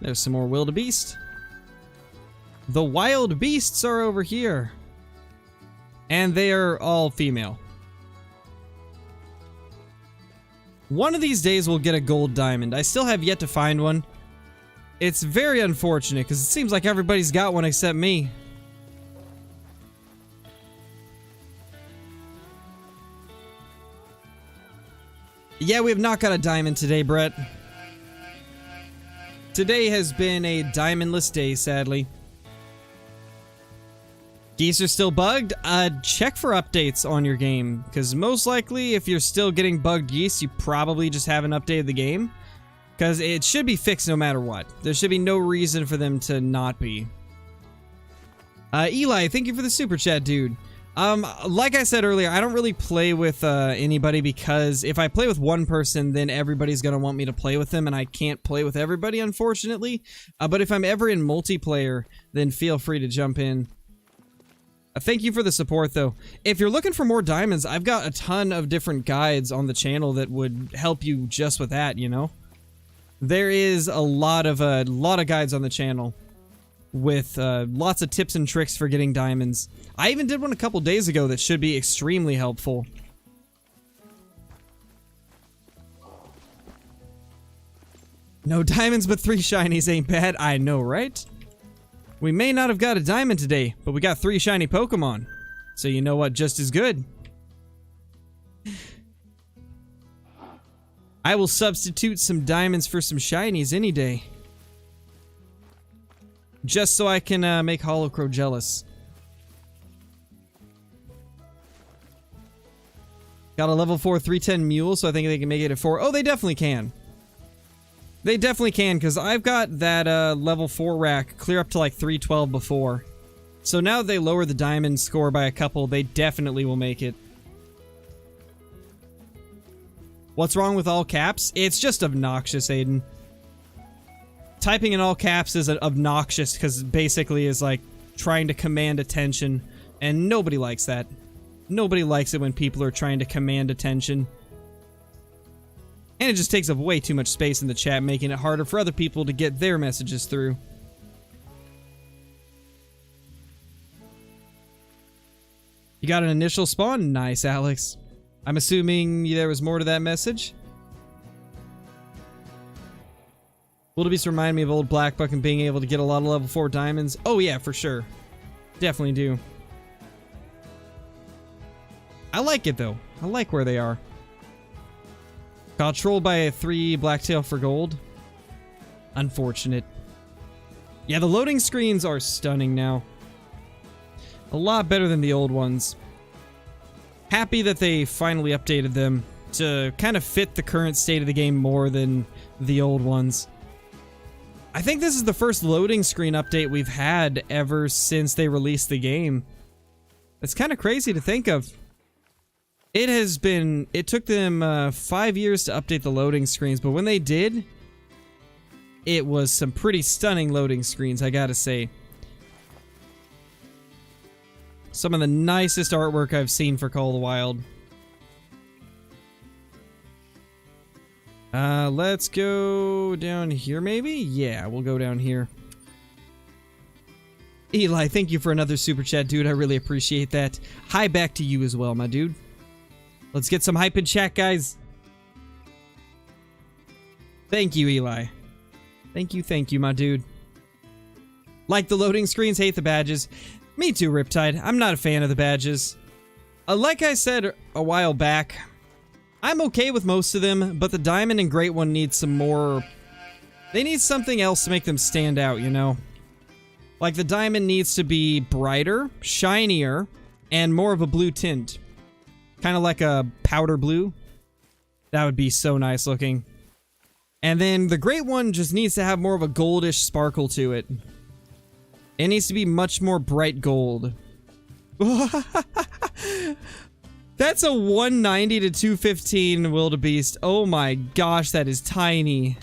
There's some more wildebeest. The wild beasts are over here. And they are all female. One of these days we'll get a gold diamond. I still have yet to find one. It's very unfortunate because it seems like everybody's got one except me. Yeah, we have not got a diamond today, Brett. Today has been a diamondless day, sadly. Geese are still bugged? Check for updates on your game, because most likely, if you're still getting bugged geese, you probably just haven't updated the game. Because it should be fixed no matter what. There should be no reason for them to not be. Eli, thank you for the super chat, dude. Like I said earlier, I don't really play with anybody because if I play with one person, then everybody's gonna want me to play with them, and I can't play with everybody, unfortunately. But if I'm ever in multiplayer, then feel free to jump in. Thank you for the support, though. If you're looking for more diamonds, I've got a ton of different guides on the channel that would help you just with that, you know? There is a lot of guides on the channel with lots of tips and tricks for getting diamonds. I even did one a couple days ago that should be extremely helpful. No diamonds but 3 shinies ain't bad. I know, right? We may not have got a diamond today, but we got 3 shiny Pokemon. So you know what? Just as good. I will substitute some diamonds for some shinies any day. Just so I can make Holocrow jealous. Got a level 4 310 Mule, so I think they can make it at 4. Oh, they definitely can. They definitely can, because I've got that level 4 rack clear up to like 312 before. So now that they lower the diamond score by a couple, they definitely will make it. What's wrong with all caps? It's just obnoxious, Aiden. Typing in all caps is obnoxious, because basically is like trying to command attention, and nobody likes that. Nobody likes it when people are trying to command attention. And it just takes up way too much space in the chat, making it harder for other people to get their messages through. You got an initial spawn? Nice, Alex. I'm assuming there was more to that message. Wildebeest remind me of old Blackbuck and being able to get a lot of level 4 diamonds. Oh yeah, for sure. Definitely do. I like it though. I like where they are. Got trolled by a 3 Blacktail for gold. Unfortunate. Yeah, the loading screens are stunning now. A lot better than the old ones. Happy that they finally updated them to kind of fit the current state of the game more than the old ones. I think this is the first loading screen update we've had ever since they released the game. It's kind of crazy to think of. It took them 5 years to update the loading screens, but when they did, it was some pretty stunning loading screens, I gotta say. Some of the nicest artwork I've seen for Call of the Wild. Let's go down here maybe? Yeah, we'll go down here. Eli, thank you for another super chat, dude. I really appreciate that. Hi back to you as well, my dude. Let's get some hype in chat, guys. Thank you, Eli. Thank you, my dude. Like the loading screens, hate the badges. Me too, Riptide. I'm not a fan of the badges. Like I said a while back, I'm okay with most of them, but the Diamond and Great One need some more... They need something else to make them stand out, you know? Like the Diamond needs to be brighter, shinier, and more of a blue tint. Kind of like a powder blue. That would be so nice looking. And then the Great One just needs to have more of a goldish sparkle to it. It needs to be much more bright gold. That's a 190 to 215 Wildebeest. Oh my gosh, that is tiny.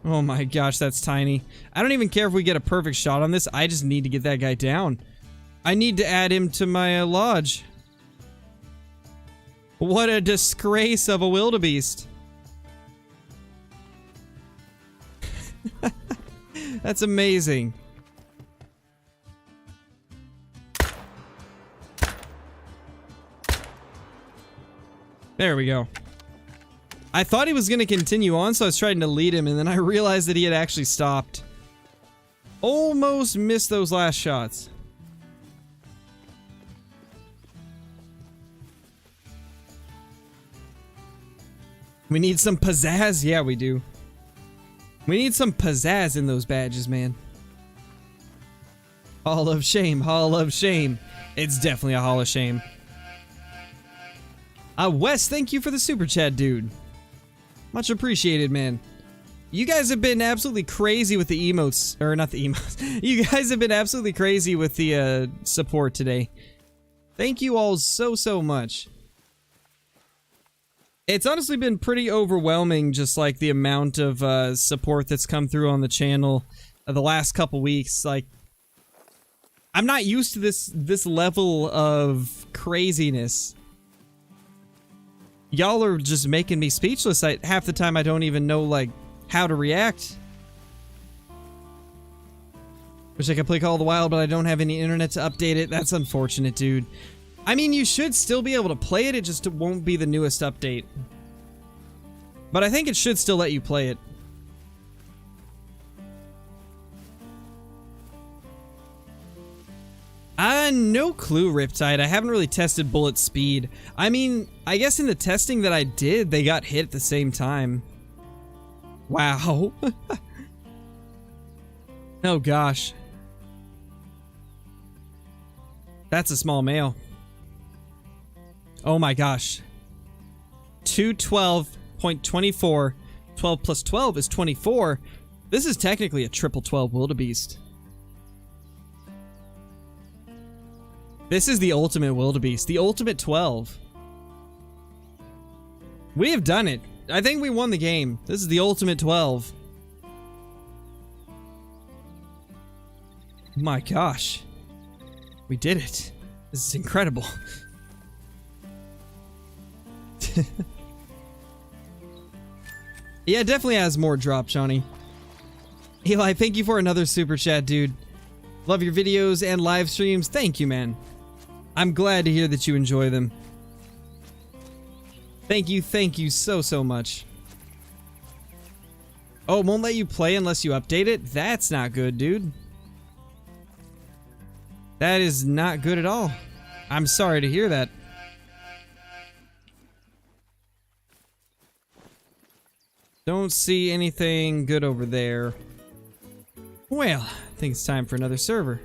Oh my gosh, that's tiny. I don't even care if we get a perfect shot on this. I just need to get that guy down. I need to add him to my lodge. What a disgrace of a wildebeest. That's amazing. There we go. I thought he was going to continue on, so I was trying to lead him, and then I realized that he had actually stopped. Almost missed those last shots. We need some pizzazz. Yeah, we do. We need some pizzazz in those badges, man. Hall of Shame, Hall of Shame. It's definitely a Hall of Shame. Wes, thank you for the super chat, dude. Much appreciated, man. You guys have been absolutely crazy with the emotes. Or not the emotes. You guys have been absolutely crazy with the support today. Thank you all so much. It's honestly been pretty overwhelming, just like the amount of support that's come through on the channel the last couple weeks. Like, I'm not used to this level of craziness. Y'all are just making me speechless. Half the time I don't even know, like, how to react. Wish I could play Call of the Wild, but I don't have any internet to update it. That's unfortunate, dude. I mean, you should still be able to play it, it just won't be the newest update. But I think it should still let you play it. No clue, Riptide. I haven't really tested bullet speed. I mean, I guess in the testing that I did, they got hit at the same time. Wow. Oh gosh. That's a small male. Oh my gosh. 212.24. 12 plus 12 is 24. This is technically a triple 12 wildebeest. This is the ultimate wildebeest. The ultimate 12. We have done it. I think we won the game. This is the ultimate 12. My gosh. We did it. This is incredible. Yeah, it definitely has more drop, Johnny. Eli, thank you for another super chat, dude. Love your videos and live streams. Thank you, man. I'm glad to hear that you enjoy them. Thank you so much. Oh, it won't let you play unless you update it? That's not good, dude. That is not good at all. I'm sorry to hear that. Don't see anything good over there. Well, I think it's time for another server.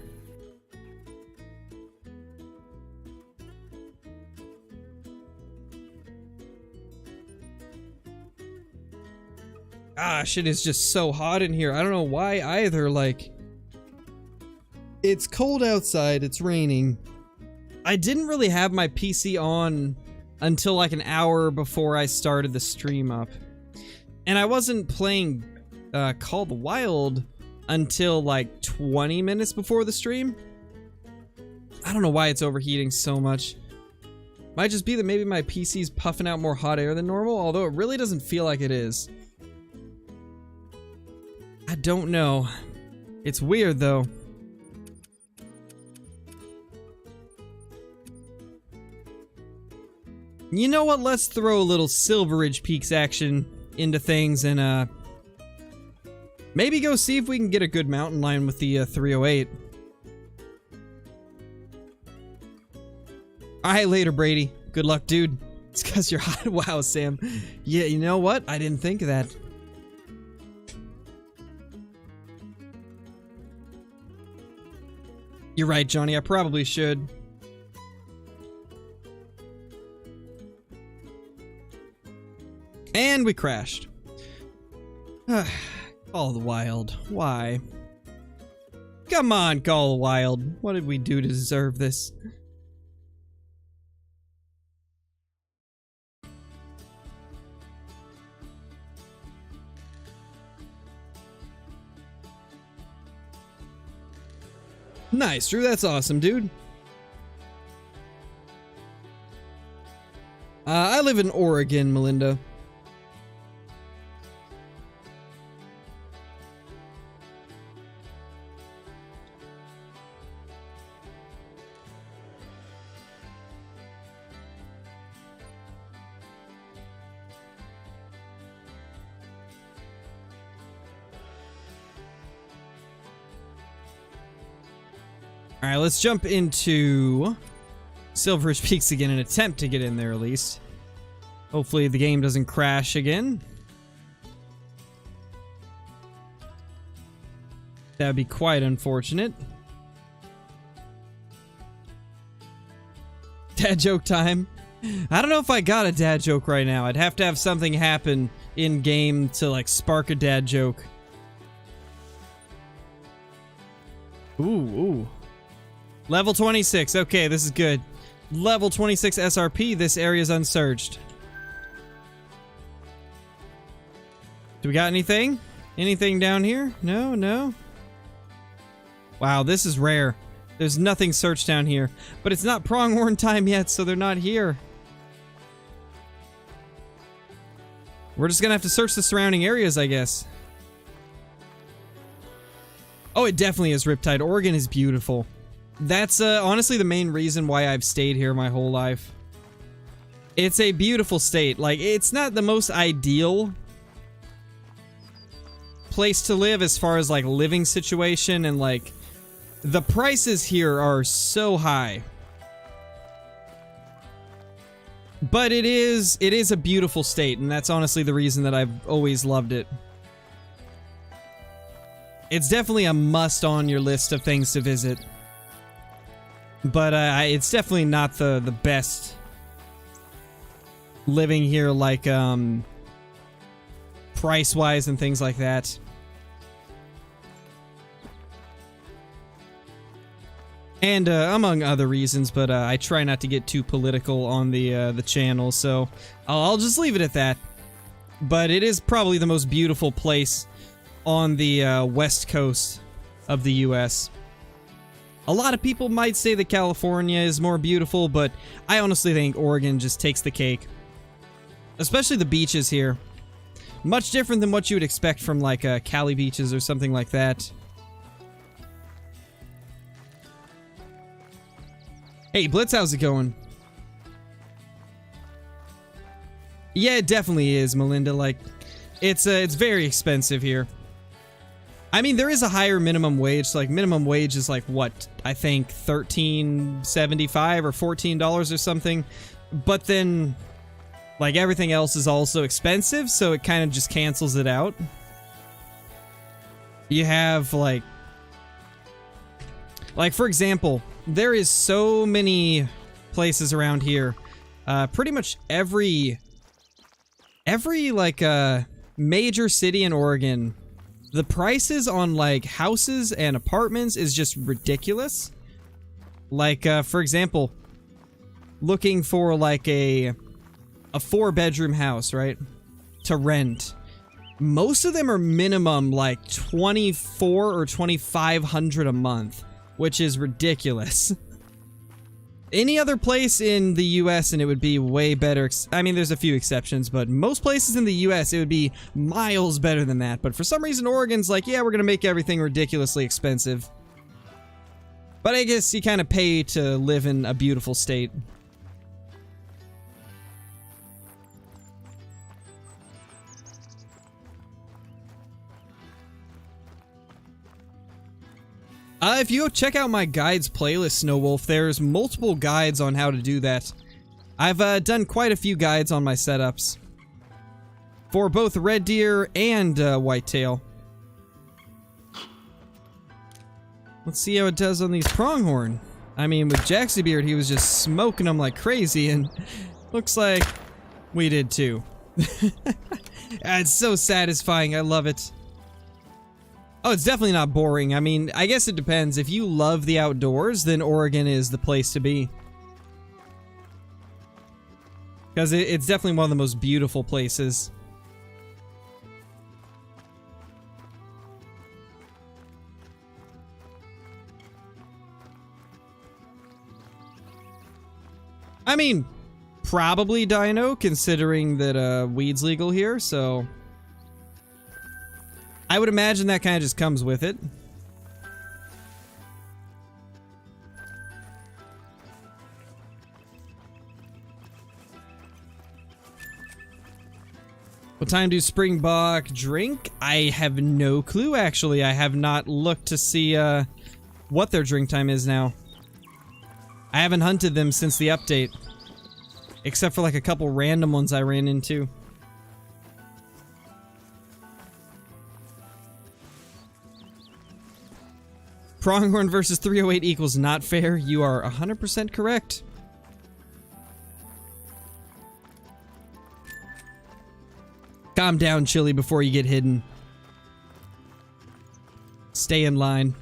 Gosh, it is just so hot in here. I don't know why either, like... It's cold outside, it's raining. I didn't really have my PC on until like an hour before I started the stream up. And I wasn't playing Call of the Wild until like 20 minutes before the stream. I don't know why it's overheating so much. Might just be that maybe my PC's puffing out more hot air than normal, although it really doesn't feel like it is. I don't know. It's weird though. You know what? Let's throw a little Silveridge Peaks action into things and maybe go see if we can get a good mountain lion with the 308. Alright, later, Brady. Good luck, dude. It's because you're hot. Wow, Sam. Yeah, you know what? I didn't think of that. You're right, Johnny. I probably should. And we crashed. Call of the Wild. Why? Come on, Call of the Wild. What did we do to deserve this? Nice, Drew. That's awesome, dude. I live in Oregon, Melinda. Alright, let's jump into Silveridge Peaks again and attempt to get in there at least. Hopefully the game doesn't crash again. That would be quite unfortunate. Dad joke time. I don't know if I got a dad joke right now. I'd have to have something happen in game to like spark a dad joke. Ooh. Level 26. Okay, this is good. Level 26 SRP. This area is unsearched. Do we got anything? Anything down here? No, no. Wow, this is rare. There's nothing searched down here. But it's not pronghorn time yet, so they're not here. We're just gonna have to search the surrounding areas, I guess. Oh, it definitely is Riptide. Oregon is beautiful. That's honestly the main reason why I've stayed here my whole life. It's a beautiful state. Like, it's not the most ideal place to live as far as like living situation, and like the prices here are so high. But it is a beautiful state, and that's honestly the reason that I've always loved it. It's definitely a must on your list of things to visit. But it's definitely not the best living here, like price-wise and things like that. And among other reasons, but I try not to get too political on the channel, so I'll just leave it at that. But it is probably the most beautiful place on the west coast of the US. A lot of people might say that California is more beautiful, but I honestly think Oregon just takes the cake. Especially the beaches here. Much different than what you would expect from like Cali beaches or something like that. Hey, Blitz, how's it going? Yeah, it definitely is, Melinda. Like, it's very expensive here. I mean, there is a higher minimum wage. Like, minimum wage is like, what? I think $13.75 or $14 or something. But then, like, everything else is also expensive, so it kind of just cancels it out. You have, like, for example, there is so many places around here. Pretty much every like major city in Oregon, the prices on like houses and apartments is just ridiculous. Like for example, looking for like a 4-bedroom house, right? To rent. Most of them are minimum like $2,400 or $2,500 a month, which is ridiculous. Any other place in the US and it would be way better. I mean, there's a few exceptions, but most places in the US it would be miles better than that. But for some reason, Oregon's like, yeah, we're gonna make everything ridiculously expensive. But I guess you kind of pay to live in a beautiful state. If you go check out my guides playlist, Snowwolf, there's multiple guides on how to do that. I've done quite a few guides on my setups. For both red deer and whitetail. Let's see how it does on these pronghorn. I mean, with Jaxie Beard, he was just smoking them like crazy, and looks like we did too. It's so satisfying, I love it. Oh, it's definitely not boring. I mean, I guess it depends. If you love the outdoors, then Oregon is the place to be. Because it's definitely one of the most beautiful places. I mean, probably dino, considering that weed's legal here, so I would imagine that kind of just comes with it. What time do Springbok drink? I have no clue, actually. I have not looked to see what their drink time is now. I haven't hunted them since the update. Except for like a couple random ones I ran into. Pronghorn versus 308 equals not fair. You are 100% correct. Calm down, Chili, before you get hidden. Stay in line.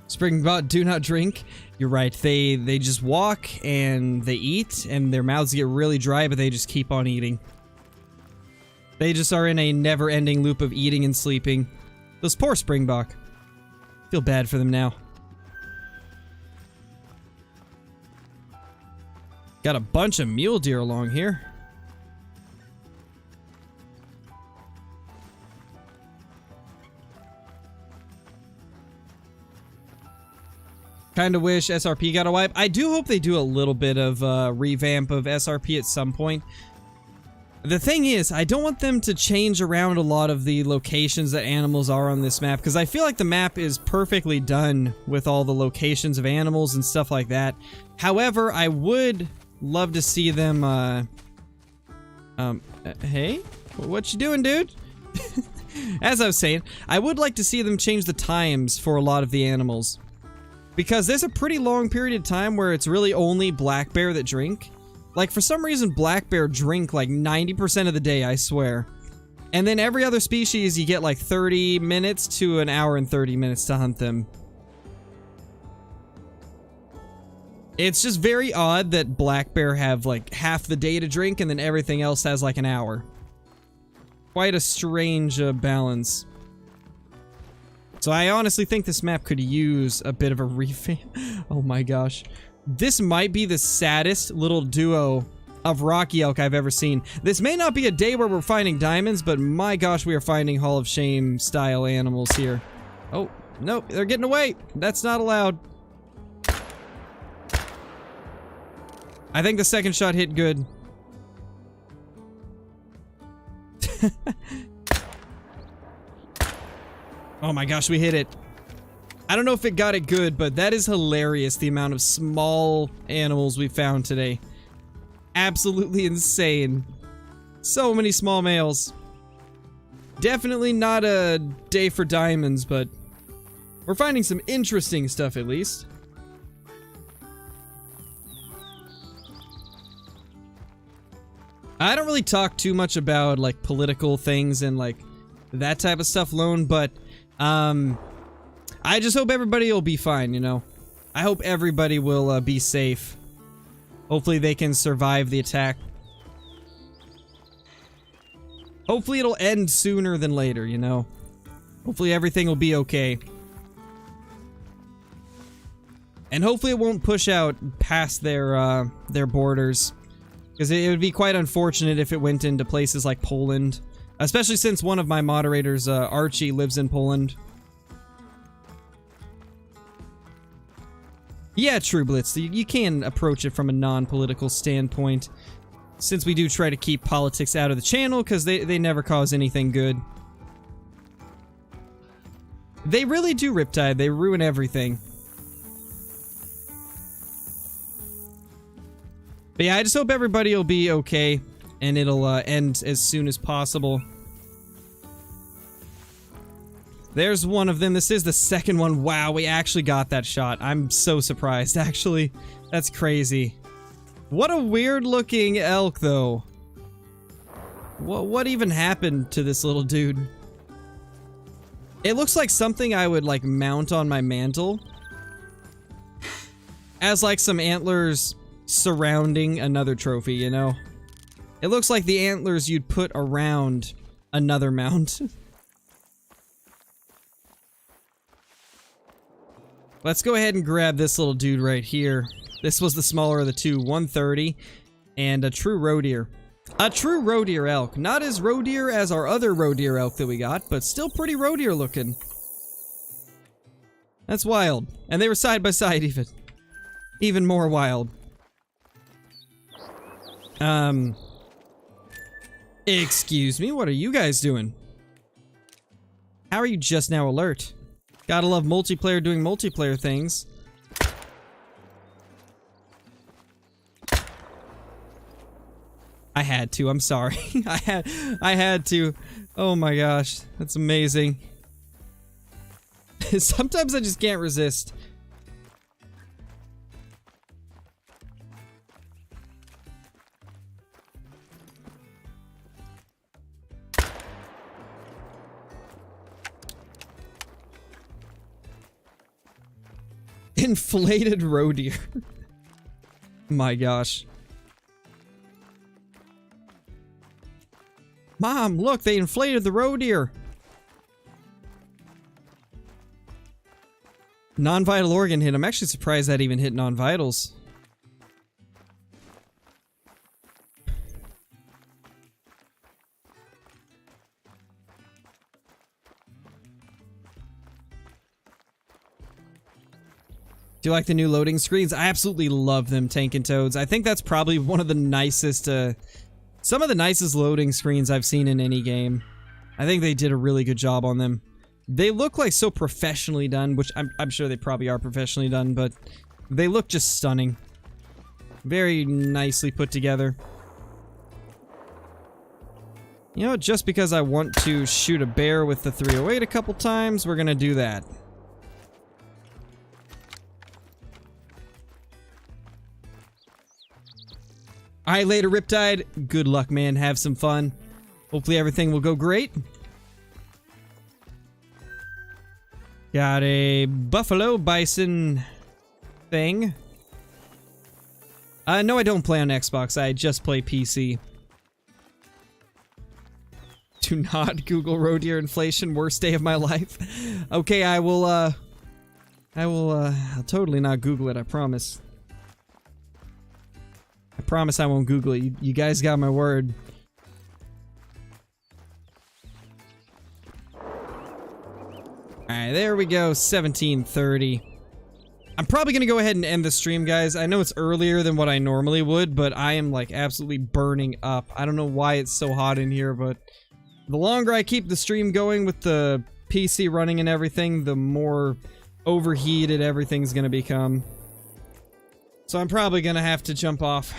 Springbok do not drink. You're right. They just walk and they eat and their mouths get really dry, but they just keep on eating. They just are in a never-ending loop of eating and sleeping. Those poor Springbok. Feel bad for them now. Got a bunch of mule deer along here. Kinda wish SRP got a wipe. I do hope they do a little bit of revamp of SRP at some point. The thing is, I don't want them to change around a lot of the locations that animals are on this map, because I feel like the map is perfectly done with all the locations of animals and stuff like that. However, I would love to see them, hey? What you doing, dude? As I was saying, I would like to see them change the times for a lot of the animals. Because there's a pretty long period of time where it's really only black bear that drink. Like, for some reason, black bear drink like 90% of the day, I swear. And then every other species, you get like 30 minutes to an hour and 30 minutes to hunt them. It's just very odd that black bear have like half the day to drink and then everything else has like an hour. Quite a strange balance. So I honestly think this map could use a bit of a revamp. Oh my gosh. This might be the saddest little duo of Rocky Elk I've ever seen. This may not be a day where we're finding diamonds, but my gosh, we are finding Hall of Shame style animals here. Oh, nope, they're getting away. That's not allowed. I think the second shot hit good. Oh my gosh, we hit it. I don't know if it got it good, but that is hilarious, the amount of small animals we found today. Absolutely insane. So many small males. Definitely not a day for diamonds, but we're finding some interesting stuff at least. I don't really talk too much about like political things and like that type of stuff alone, but I just hope everybody will be fine, you know? I hope everybody will be safe. Hopefully they can survive the attack. Hopefully it'll end sooner than later, you know? Hopefully everything will be okay. And hopefully it won't push out past their borders. Because it would be quite unfortunate if it went into places like Poland. Especially since one of my moderators, Archie, lives in Poland. Yeah, True Blitz, you can approach it from a non-political standpoint. Since we do try to keep politics out of the channel, because they never cause anything good. They really do, Riptide. They ruin everything. But yeah, I just hope everybody will be okay, and it'll end as soon as possible. There's one of them. This is the second one. Wow, we actually got that shot. I'm so surprised, actually. That's crazy. What a weird-looking elk, though. What even happened to this little dude? It looks like something I would, like, mount on my mantle. As, like, some antlers surrounding another trophy, you know? It looks like the antlers you'd put around another mount. Let's go ahead and grab this little dude right here. This was the smaller of the two, 130, and a true roe deer. A true roe deer elk. Not as roe deer as our other roe deer elk that we got, but still pretty roe deer looking. That's wild. And they were side by side even. Even more wild. Excuse me, what are you guys doing? How are you just now alert? Gotta love multiplayer doing multiplayer things. I had to, I'm sorry. I had to. Oh my gosh, that's amazing. Sometimes I just can't resist. Inflated roe deer. My gosh. Mom, look, they inflated the roe deer. Non-vital organ hit. I'm actually surprised that even hit non-vitals. Do you like the new loading screens? I absolutely love them, Tank and Toads. I think that's probably one of the nicest Some of the nicest loading screens I've seen in any game. I think they did a really good job on them. They look like so professionally done, which I'm sure they probably are professionally done, but they look just stunning. Very nicely put together. You know, just because I want to shoot a bear with the 308 a couple times, we're gonna do that. Alright, later, Riptide. Good luck, man. Have some fun. Hopefully everything will go great. Got a buffalo bison thing. No, I don't play on Xbox. I just play PC. Do not Google roe deer inflation. Worst day of my life. Okay, I'll totally not Google it, I promise. I promise I won't Google it. You guys got my word. Alright, there we go. 17:30. I'm probably gonna go ahead and end the stream, guys. I know it's earlier than what I normally would, but I am like absolutely burning up. I don't know why it's so hot in here, but the longer I keep the stream going with the PC running and everything, the more overheated everything's gonna become. So I'm probably gonna have to jump off.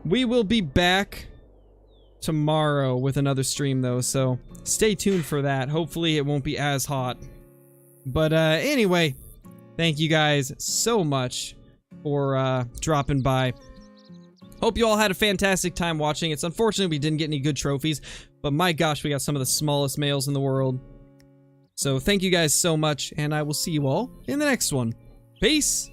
We will be back tomorrow with another stream though, so stay tuned for that. Hopefully it won't be as hot. But anyway, thank you guys so much for dropping by. Hope you all had a fantastic time watching. It's unfortunate we didn't get any good trophies, but my gosh, we got some of the smallest males in the world. So thank you guys so much, and I will see you all in the next one. Peace!